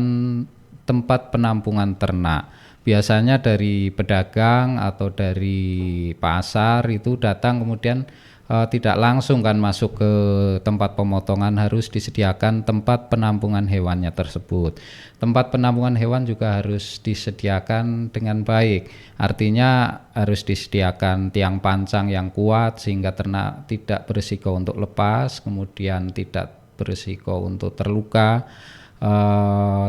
tempat penampungan ternak. Biasanya dari pedagang atau dari pasar itu datang kemudian tidak langsung kan masuk ke tempat pemotongan, harus disediakan tempat penampungan hewannya tersebut. Tempat penampungan hewan juga harus disediakan dengan baik, artinya harus disediakan tiang pancang yang kuat sehingga ternak tidak berisiko untuk lepas, kemudian tidak berisiko untuk terluka.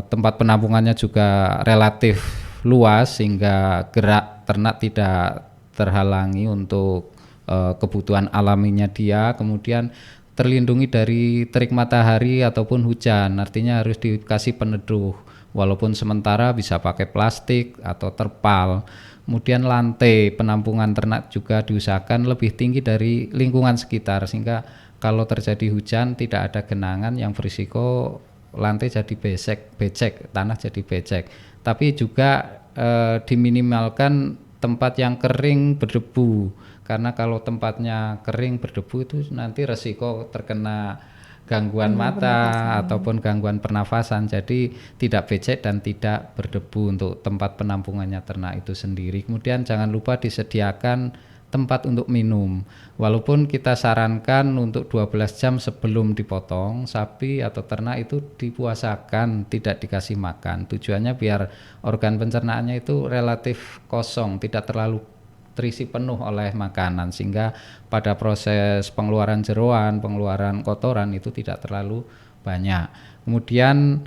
Tempat penampungannya juga relatif luas sehingga gerak ternak tidak terhalangi untuk kebutuhan alaminya dia, kemudian terlindungi dari terik matahari ataupun hujan, artinya harus dikasih peneduh walaupun sementara bisa pakai plastik atau terpal. Kemudian lantai penampungan ternak juga diusahakan lebih tinggi dari lingkungan sekitar sehingga kalau terjadi hujan tidak ada genangan yang berisiko lantai jadi becek, tanah jadi becek. Tapi juga diminimalkan tempat yang kering berdebu, karena kalau tempatnya kering berdebu itu nanti resiko terkena gangguan mata ataupun gangguan pernafasan, jadi tidak becek dan tidak berdebu untuk tempat penampungannya ternak itu sendiri. Kemudian jangan lupa disediakan tempat untuk minum, walaupun kita sarankan untuk 12 jam sebelum dipotong, sapi atau ternak itu dipuasakan, tidak dikasih makan. Tujuannya biar organ pencernaannya itu relatif kosong, tidak terlalu terisi penuh oleh makanan, sehingga pada proses pengeluaran jeroan, pengeluaran kotoran itu tidak terlalu banyak. Kemudian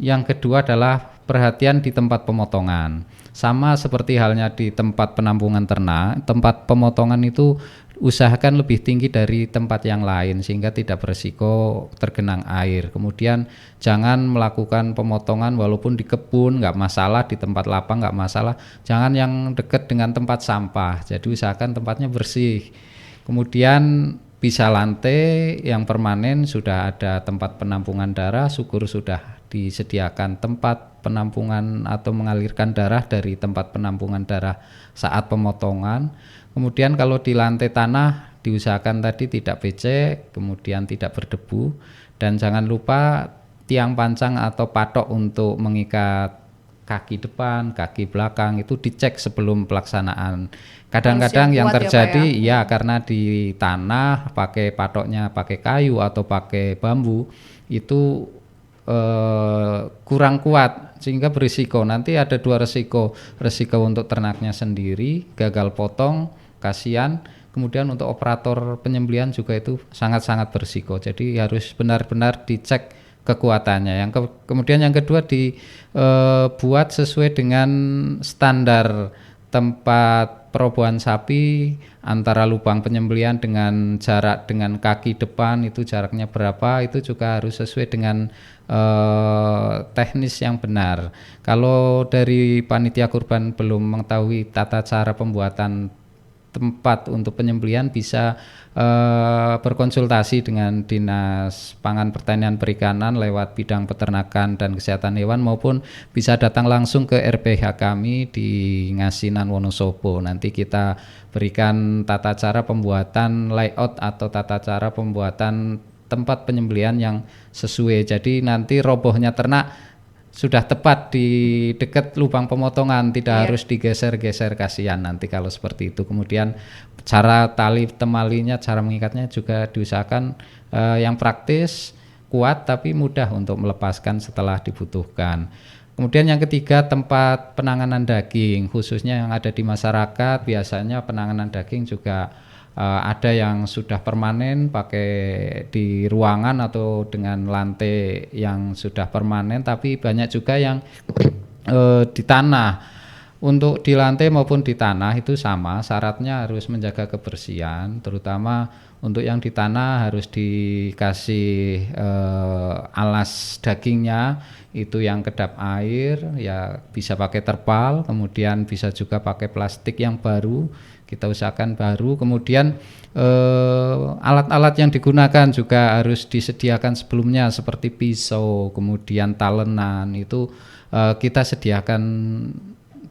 yang kedua adalah perhatian di tempat pemotongan. Sama seperti halnya di tempat penampungan ternak, tempat pemotongan itu usahakan lebih tinggi dari tempat yang lain sehingga tidak berisiko tergenang air. Kemudian jangan melakukan pemotongan walaupun di kebun nggak masalah, di tempat lapang nggak masalah, jangan yang dekat dengan tempat sampah, jadi usahakan tempatnya bersih. Kemudian bisa lantai yang permanen, sudah ada tempat penampungan darah, syukur sudah disediakan tempat penampungan atau mengalirkan darah dari tempat penampungan darah saat pemotongan. Kemudian kalau di lantai tanah diusahakan tadi tidak becek, kemudian tidak berdebu, dan jangan lupa tiang pancang atau patok untuk mengikat kaki depan, kaki belakang itu dicek sebelum pelaksanaan. Kadang-kadang yang terjadi ya karena di tanah pakai patoknya pakai kayu atau pakai bambu itu kurang kuat sehingga berisiko. Nanti ada dua resiko untuk ternaknya sendiri gagal potong, kasihan. Kemudian untuk operator penyembelihan juga itu sangat-sangat berisiko. Jadi harus benar-benar dicek kekuatannya. Kemudian yang kedua dibuat sesuai dengan standar tempat perobohan sapi, antara lubang penyembelihan dengan jarak dengan kaki depan itu jaraknya berapa, itu juga harus sesuai dengan teknis yang benar. Kalau dari panitia kurban belum mengetahui tata cara pembuatan tempat untuk penyembelihan, bisa berkonsultasi dengan Dinas Pangan Pertanian Perikanan lewat bidang peternakan dan kesehatan hewan, maupun bisa datang langsung ke RPH kami di Ngasinan Wonosobo. Nanti kita berikan tata cara pembuatan layout atau tata cara pembuatan tempat penyembelihan yang sesuai. Jadi nanti robohnya ternak sudah tepat di dekat lubang pemotongan, tidak harus digeser-geser, kasihan nanti kalau seperti itu. Kemudian cara tali temalinya, cara mengikatnya juga diusahakan yang praktis, kuat tapi mudah untuk melepaskan setelah dibutuhkan. Kemudian yang ketiga, tempat penanganan daging, khususnya yang ada di masyarakat. Biasanya penanganan daging juga ada yang sudah permanen pakai di ruangan atau dengan lantai yang sudah permanen, tapi banyak juga yang di tanah. Untuk di lantai maupun di tanah itu sama, syaratnya harus menjaga kebersihan, terutama untuk yang di tanah harus dikasih alas dagingnya itu yang kedap air, ya bisa pakai terpal, kemudian bisa juga pakai plastik yang baru, kita usahakan baru. Kemudian alat-alat yang digunakan juga harus disediakan sebelumnya seperti pisau, kemudian talenan, itu kita sediakan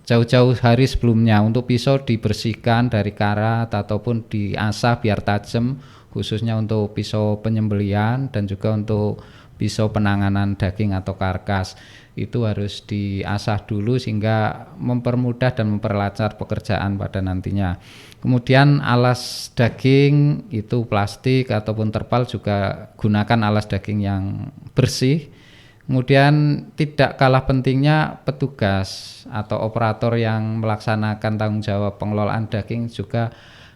jauh-jauh hari sebelumnya. Untuk pisau dibersihkan dari karat ataupun diasah biar tajam, khususnya untuk pisau penyembelihan, dan juga untuk pisau penanganan daging atau karkas itu harus diasah dulu sehingga mempermudah dan memperlancar pekerjaan pada nantinya. Kemudian alas daging itu plastik ataupun terpal juga gunakan alas daging yang bersih. Kemudian tidak kalah pentingnya petugas atau operator yang melaksanakan tanggung jawab pengelolaan daging juga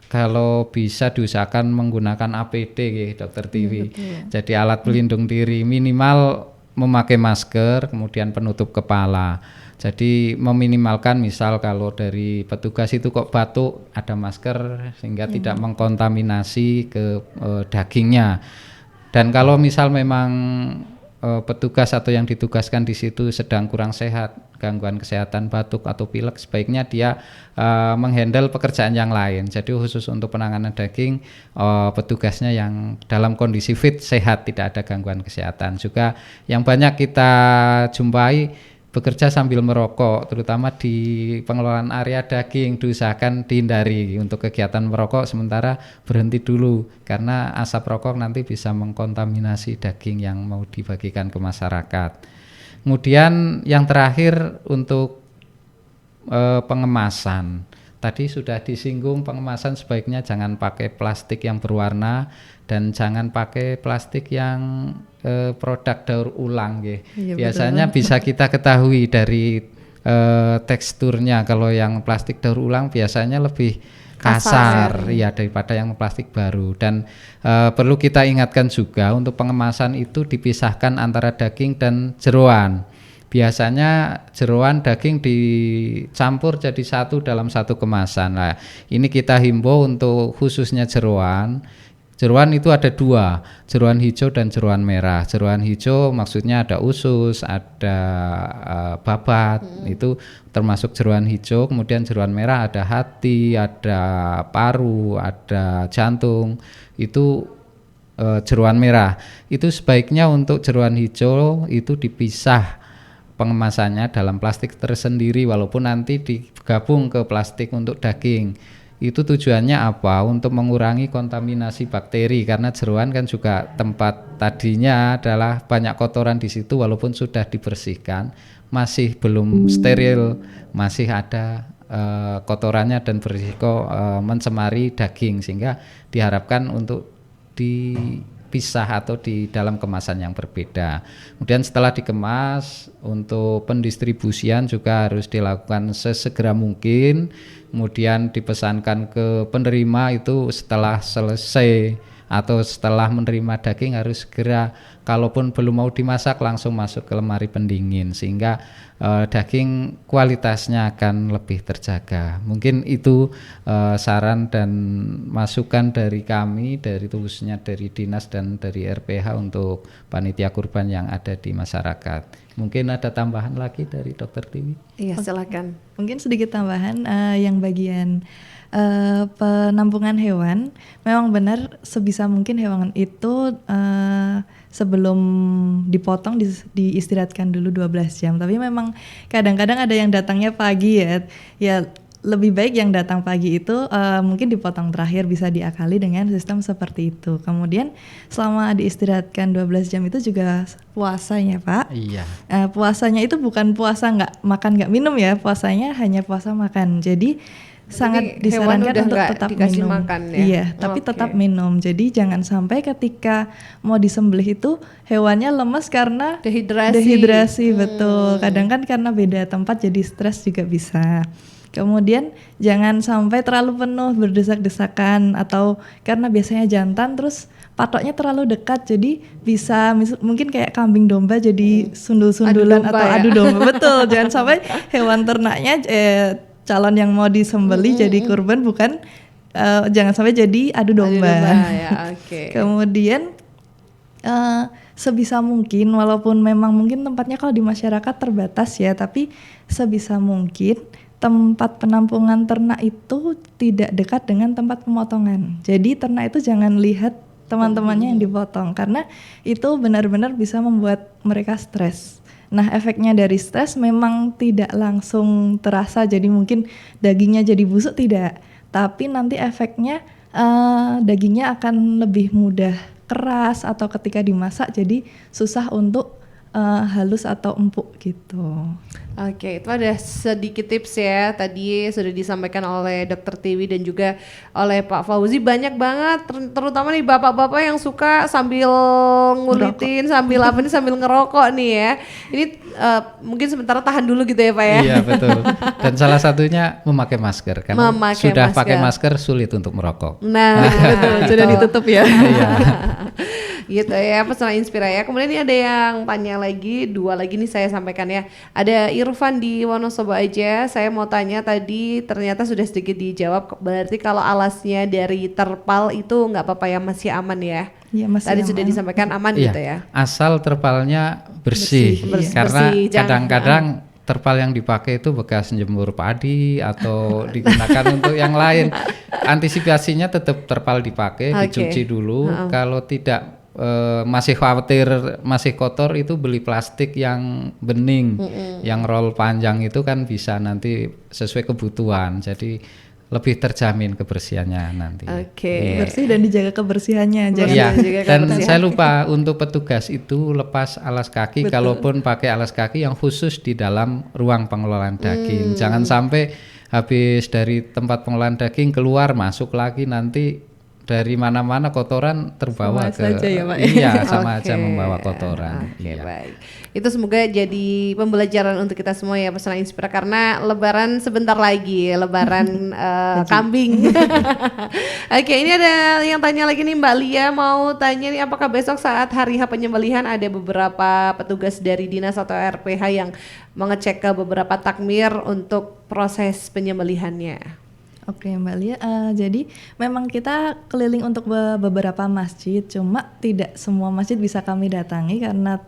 kalau bisa diusahakan menggunakan APD Dokter Tiwi. Jadi alat pelindung diri, minimal memakai masker, kemudian penutup kepala. Jadi meminimalkan misal kalau dari petugas itu kok batuk ada masker sehingga tidak mengkontaminasi ke dagingnya. Dan kalau misal memang petugas atau yang ditugaskan di situ sedang kurang sehat, gangguan kesehatan batuk atau pilek, sebaiknya dia menghandle pekerjaan yang lain. Jadi khusus untuk penanganan daging, petugasnya yang dalam kondisi fit, sehat, tidak ada gangguan kesehatan. Juga yang banyak kita jumpai bekerja sambil merokok, terutama di pengelolaan area daging, diusahakan dihindari untuk kegiatan merokok sementara berhenti dulu karena asap rokok nanti bisa mengkontaminasi daging yang mau dibagikan ke masyarakat. Kemudian yang terakhir untuk pengemasan. Tadi sudah disinggung pengemasan sebaiknya jangan pakai plastik yang berwarna dan jangan pakai plastik yang produk daur ulang ya. Biasanya bisa kita ketahui dari teksturnya, kalau yang plastik daur ulang biasanya lebih kasar ya daripada yang plastik baru. Dan perlu kita ingatkan juga untuk pengemasan itu dipisahkan antara daging dan jeroan. Biasanya jeroan daging dicampur jadi satu dalam satu kemasan. Nah, ini kita himbau untuk khususnya jeroan. Jeroan itu ada dua, jeroan hijau dan jeroan merah. Jeroan hijau maksudnya ada usus, ada babat, itu termasuk jeroan hijau. Kemudian jeroan merah ada hati, ada paru, ada jantung, itu jeroan merah. Itu sebaiknya untuk jeroan hijau itu dipisah pengemasannya dalam plastik tersendiri, walaupun nanti digabung ke plastik untuk daging. Itu tujuannya apa? Untuk mengurangi kontaminasi bakteri, karena jeroan kan juga tempat tadinya adalah banyak kotoran di situ, walaupun sudah dibersihkan masih belum steril, masih ada kotorannya dan berisiko mencemari daging, sehingga diharapkan untuk dipisah atau di dalam kemasan yang berbeda. Kemudian setelah dikemas, untuk pendistribusian juga harus dilakukan sesegera mungkin. Kemudian dipesankan ke penerima itu setelah selesai atau setelah menerima daging harus segera, kalaupun belum mau dimasak langsung masuk ke lemari pendingin sehingga daging kualitasnya akan lebih terjaga. Mungkin itu saran dan masukan dari kami, dari khususnya dari dinas dan dari RPH untuk panitia kurban yang ada di masyarakat. Mungkin ada tambahan lagi dari Dokter Tiwi? Iya, silakan. Mungkin sedikit tambahan yang bagian penampungan hewan, memang benar sebisa mungkin hewan itu sebelum dipotong diistirahatkan dulu 12 jam. Tapi memang kadang-kadang ada yang datangnya pagi ya lebih baik yang datang pagi itu mungkin dipotong terakhir, bisa diakali dengan sistem seperti itu. Kemudian selama diistirahatkan 12 jam itu juga puasanya Pak. Iya. Puasanya itu bukan puasa nggak makan nggak minum ya, puasanya hanya puasa makan. Jadi sangat disarankan untuk tetap minum. Makan, ya? Iya, tapi tetap minum. Jadi jangan sampai ketika mau disembelih itu hewannya lemas karena dehidrasi. Betul. Kadang kan karena beda tempat jadi stres juga bisa. Kemudian jangan sampai terlalu penuh berdesak-desakan, atau karena biasanya jantan terus patoknya terlalu dekat jadi bisa mungkin kayak kambing domba jadi sundul-sundulan atau adu domba. Betul. Jangan sampai hewan ternaknya calon yang mau disembeli jadi kurban bukan jangan sampai jadi adu domba. Ya, okay. Kemudian sebisa mungkin, walaupun memang mungkin tempatnya kalau di masyarakat terbatas ya, tapi sebisa mungkin tempat penampungan ternak itu tidak dekat dengan tempat pemotongan. Jadi ternak itu jangan lihat teman-temannya yang dipotong, karena itu benar-benar bisa membuat mereka stres. Nah, efeknya dari stres memang tidak langsung terasa, jadi mungkin dagingnya jadi busuk, tidak. Tapi nanti efeknya dagingnya akan lebih mudah keras atau ketika dimasak jadi susah untuk halus atau empuk gitu. Oke, itu ada sedikit tips ya, tadi sudah disampaikan oleh Dr. Tiwi dan juga oleh Pak Fauzi. Banyak banget, terutama nih bapak-bapak yang suka sambil ngulitin, sambil apa nih, sambil ngerokok nih ya. Ini mungkin sementara tahan dulu gitu ya Pak ya. Iya betul. Dan salah satunya memakai masker, karena sudah pakai masker sulit untuk merokok. Nah, betul, sudah ditutup ya. Iya. Gitu ya, pesan Inspira ya. Kemudian ini ada yang tanya lagi, 2 lagi nih saya sampaikan ya. Ada Irfan di Wonosobo aja. Saya mau tanya tadi, ternyata sudah sedikit dijawab. Berarti kalau alasnya dari terpal itu nggak apa-apa ya, masih aman ya? Iya, masih tadi aman. sudah disampaikan aman Iya, gitu ya. asal terpalnya bersih. Karena kadang-kadang terpal yang dipakai itu bekas jemur padi atau digunakan untuk yang lain. Antisipasinya tetap terpal dipakai, dicuci dulu. Kalau tidak masih khawatir masih kotor, itu beli plastik yang bening, yang roll panjang itu kan bisa nanti sesuai kebutuhan. Jadi lebih terjamin kebersihannya nanti. Bersih dan dijaga kebersihannya. Iya. Dan saya lupa untuk petugas itu lepas alas kaki. Kalaupun pakai alas kaki yang khusus di dalam ruang pengelolaan daging. Jangan sampai habis dari tempat pengolahan daging keluar masuk lagi, nanti dari mana-mana kotoran terbawa sama ke saja ya, Pak. Iya, sama aja membawa kotoran. Iya. Baik. Itu semoga jadi pembelajaran untuk kita semua ya Pesona Inspira, karena lebaran sebentar lagi, lebaran kambing. Oke, ini ada yang tanya lagi nih, Mbak Lia mau tanya nih, apakah besok saat hari H penyembelihan ada beberapa petugas dari dinas atau RPH yang mengecek ke beberapa takmir untuk proses penyembelihannya? Oke Mbak Lia, jadi memang kita keliling untuk beberapa masjid, cuma tidak semua masjid bisa kami datangi karena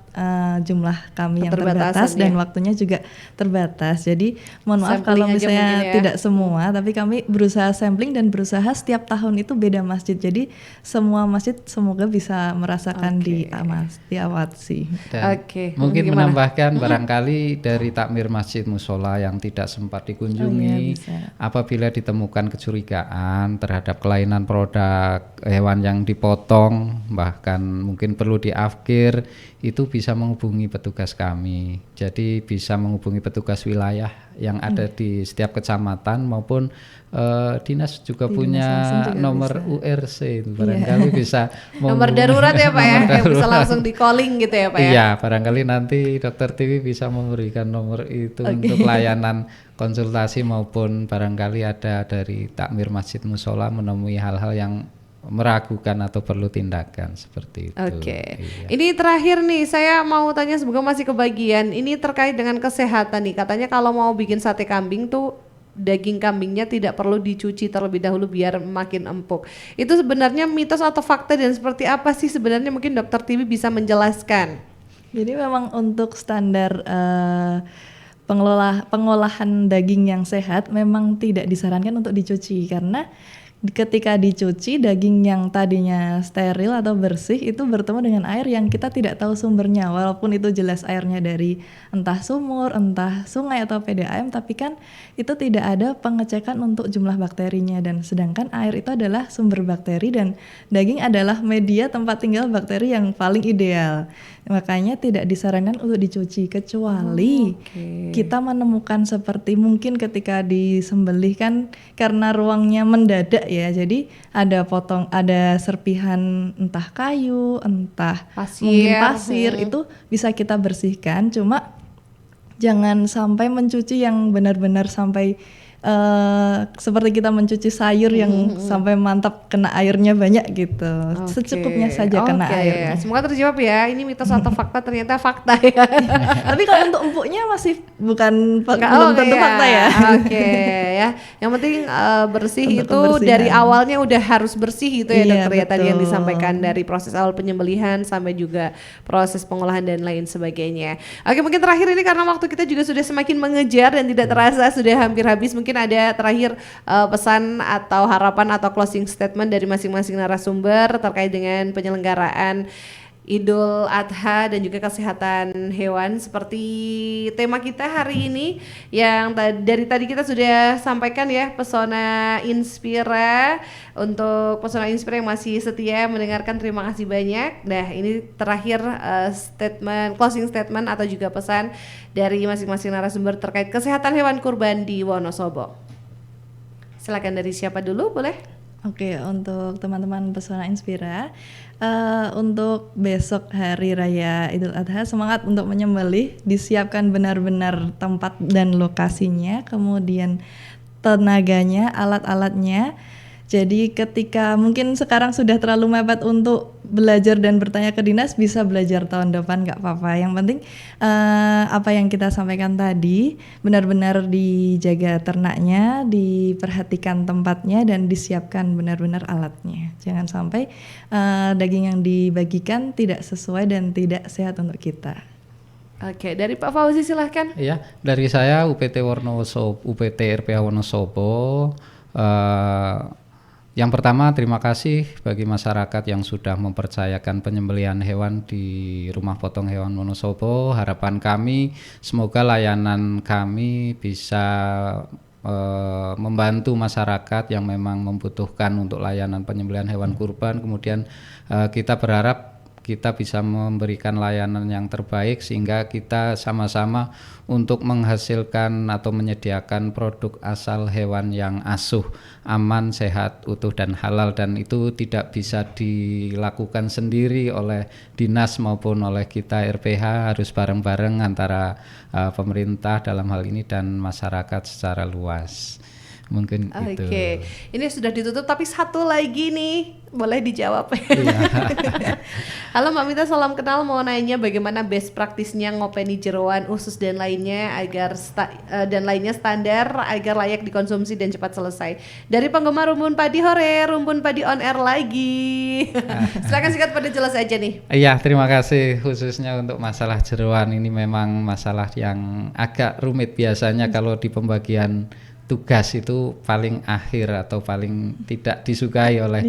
jumlah kami yang terbatas dan waktunya juga terbatas. Jadi mohon maaf kalau misalnya tidak semua, tapi kami berusaha sampling dan berusaha setiap tahun itu beda masjid. Jadi semua masjid semoga bisa merasakan diawasi. Mungkin menambahkan barangkali dari takmir masjid musola yang tidak sempat dikunjungi, apabila ditemukan kecurigaan terhadap kelainan produk hewan yang dipotong, bahkan mungkin perlu diafkir, itu bisa menghubungi petugas kami. Jadi bisa menghubungi petugas wilayah yang ada di setiap kecamatan maupun dinas juga punya nomor URC itu, barangkali bisa nomor darurat ya Pak ya, yang bisa langsung di calling gitu ya Pak ya. Iya, barangkali nanti Dokter Tiwi bisa memberikan nomor itu untuk layanan konsultasi, maupun barangkali ada dari takmir masjid musola menemui hal-hal yang meragukan atau perlu tindakan seperti itu. Iya. Ini terakhir nih, saya mau tanya, semoga masih kebagian. Ini terkait dengan kesehatan nih, katanya kalau mau bikin sate kambing tuh daging kambingnya tidak perlu dicuci terlebih dahulu biar makin empuk. Itu sebenarnya mitos atau fakta, dan seperti apa sih sebenarnya, mungkin Dokter Tiwi bisa menjelaskan? Jadi memang untuk standar pengolahan daging yang sehat memang tidak disarankan untuk dicuci, karena ketika dicuci daging yang tadinya steril atau bersih itu bertemu dengan air yang kita tidak tahu sumbernya, walaupun itu jelas airnya dari entah sumur, entah sungai atau PDAM, tapi kan itu tidak ada pengecekan untuk jumlah bakterinya, dan sedangkan air itu adalah sumber bakteri dan daging adalah media tempat tinggal bakteri yang paling ideal. Makanya tidak disarankan untuk dicuci, kecuali kita menemukan seperti mungkin ketika disembelih kan karena ruangnya mendadak ya, jadi ada serpihan entah kayu, entah mungkin pasir, itu bisa kita bersihkan, cuma jangan sampai mencuci yang benar-benar sampai seperti kita mencuci sayur yang sampai mantap kena airnya banyak gitu. Secukupnya saja kena airnya. Semoga terjawab ya. Ini mitos atau fakta, ternyata fakta ya. Tapi kalau untuk empuknya masih belum tentu fakta ya. Ya. Yang penting bersih itu dari awalnya udah harus bersih gitu ya dokter ya, tadi yang disampaikan dari proses awal penyembelihan sampai juga proses pengolahan dan lain sebagainya. Oke, mungkin terakhir ini karena waktu kita juga sudah semakin mengejar dan tidak terasa sudah hampir habis, mungkin ada terakhir pesan atau harapan atau closing statement dari masing-masing narasumber terkait dengan penyelenggaraan Idul Adha dan juga kesehatan hewan seperti tema kita hari ini yang dari tadi kita sudah sampaikan ya, Pesona Inspira. Untuk Pesona Inspira yang masih setia mendengarkan, terima kasih banyak. Nah, ini terakhir closing statement atau juga pesan dari masing-masing narasumber terkait kesehatan hewan kurban di Wonosobo. Silakan, dari siapa dulu, boleh? Oke, untuk teman-teman Pesona Inspira, untuk besok hari raya Idul Adha, semangat untuk menyembelih, disiapkan benar-benar tempat dan lokasinya, kemudian tenaganya, alat-alatnya. Jadi ketika mungkin sekarang sudah terlalu mepet untuk belajar dan bertanya ke dinas, bisa belajar tahun depan, nggak apa-apa. Yang penting apa yang kita sampaikan tadi benar-benar dijaga ternaknya, diperhatikan tempatnya, dan disiapkan benar-benar alatnya. Jangan sampai daging yang dibagikan tidak sesuai dan tidak sehat untuk kita. Oke, dari Pak Fauzi silahkan. Iya, dari saya UPT RPH Wonosobo. Yang pertama, terima kasih bagi masyarakat yang sudah mempercayakan penyembelihan hewan di Rumah Potong Hewan Wonosobo. Harapan kami semoga layanan kami bisa membantu masyarakat yang memang membutuhkan untuk layanan penyembelihan hewan kurban. Kemudian kita berharap kita bisa memberikan layanan yang terbaik sehingga kita sama-sama untuk menghasilkan atau menyediakan produk asal hewan yang asuh, aman, sehat, utuh dan halal, dan itu tidak bisa dilakukan sendiri oleh dinas maupun oleh kita RPH, harus bareng-bareng antara pemerintah dalam hal ini dan masyarakat secara luas. Mungkin itu. Oke, ini sudah ditutup tapi satu lagi nih, boleh dijawab. Iya. Halo Mbak Mita, salam kenal, mau nanya bagaimana best practice-nya ngopeni jeroan, usus dan lainnya agar standar agar layak dikonsumsi dan cepat selesai. Dari penggemar Rumpun Padi, hore, Rumpun Padi on air lagi. Silakan singkat pada jelas aja nih. Iya, terima kasih. Khususnya untuk masalah jeroan ini memang masalah yang agak rumit biasanya kalau di pembagian tugas itu paling akhir atau paling tidak disukai oleh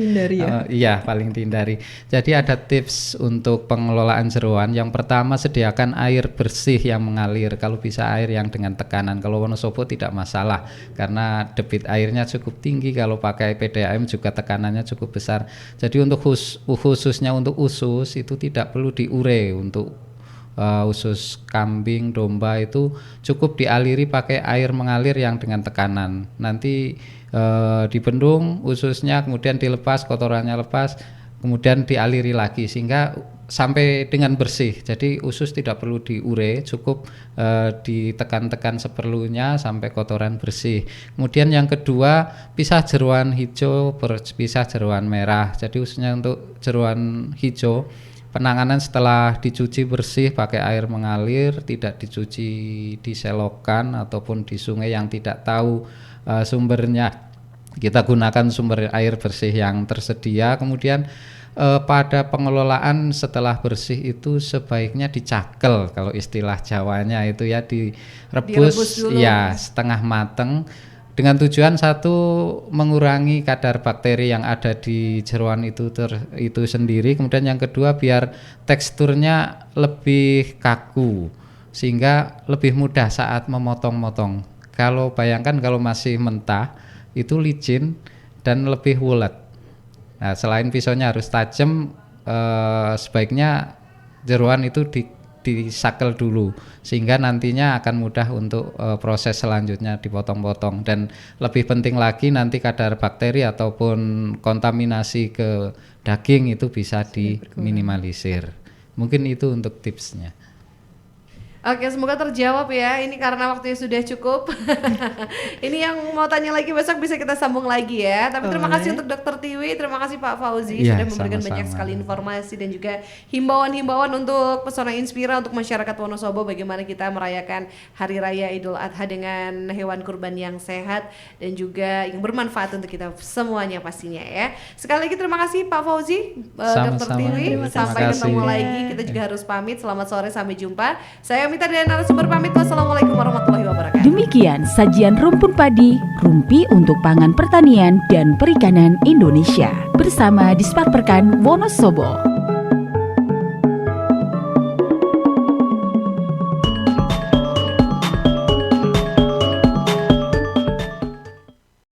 iya, paling dihindari. Jadi ada tips untuk pengelolaan jeroan. Yang pertama, sediakan air bersih yang mengalir, kalau bisa air yang dengan tekanan. Kalau Wonosobo tidak masalah karena debit airnya cukup tinggi, kalau pakai PDAM juga tekanannya cukup besar. Jadi untuk khususnya untuk usus itu tidak perlu diure. Untuk usus kambing, domba itu cukup dialiri pakai air mengalir yang dengan tekanan. Nanti dibendung ususnya, kemudian dilepas, kotorannya lepas, kemudian dialiri lagi sehingga sampai dengan bersih. Jadi usus tidak perlu diure, cukup ditekan-tekan seperlunya sampai kotoran bersih. Kemudian yang kedua, pisah jeroan hijau, pisah jeroan merah. Jadi khususnya untuk jeroan hijau, penanganan setelah dicuci bersih pakai air mengalir, tidak dicuci di selokan ataupun di sungai yang tidak tahu sumbernya. Kita gunakan sumber air bersih yang tersedia. Kemudian pada pengelolaan setelah bersih itu sebaiknya dicakel, kalau istilah Jawanya itu ya, direbus ya setengah mateng. Dengan tujuan satu, mengurangi kadar bakteri yang ada di jeroan itu sendiri. Kemudian yang kedua, biar teksturnya lebih kaku sehingga lebih mudah saat memotong-motong. Kalau bayangkan kalau masih mentah itu licin dan lebih wulet. Nah, selain pisaunya harus tajam, sebaiknya jeroan itu disakel dulu sehingga nantinya akan mudah untuk proses selanjutnya dipotong-potong. Dan lebih penting lagi, nanti kadar bakteri ataupun kontaminasi ke daging itu bisa diminimalisir. Mungkin itu untuk tipsnya. Oke, semoga terjawab ya. Ini karena waktunya sudah cukup. Ini yang mau tanya lagi besok bisa kita sambung lagi ya. Tapi terima kasih untuk Dr. Tiwi, terima kasih Pak Fauzi sudah memberikan banyak sekali informasi dan juga himbauan-himbauan untuk Pesona Inspira, untuk masyarakat Wonosobo, bagaimana kita merayakan Hari Raya Idul Adha dengan hewan kurban yang sehat dan juga yang bermanfaat untuk kita semuanya pastinya ya. Sekali lagi terima kasih Pak Fauzi, Dr. Tiwi. Sampai ketemu lagi. Kita juga harus pamit. Selamat sore, sampai jumpa. Saya Mita dan narasumber pamit. Wassalamualaikum warahmatullahi wabarakatuh. Demikian sajian Rumpun Padi, rumpi untuk pangan pertanian dan perikanan Indonesia bersama Disparperkan Wonosobo.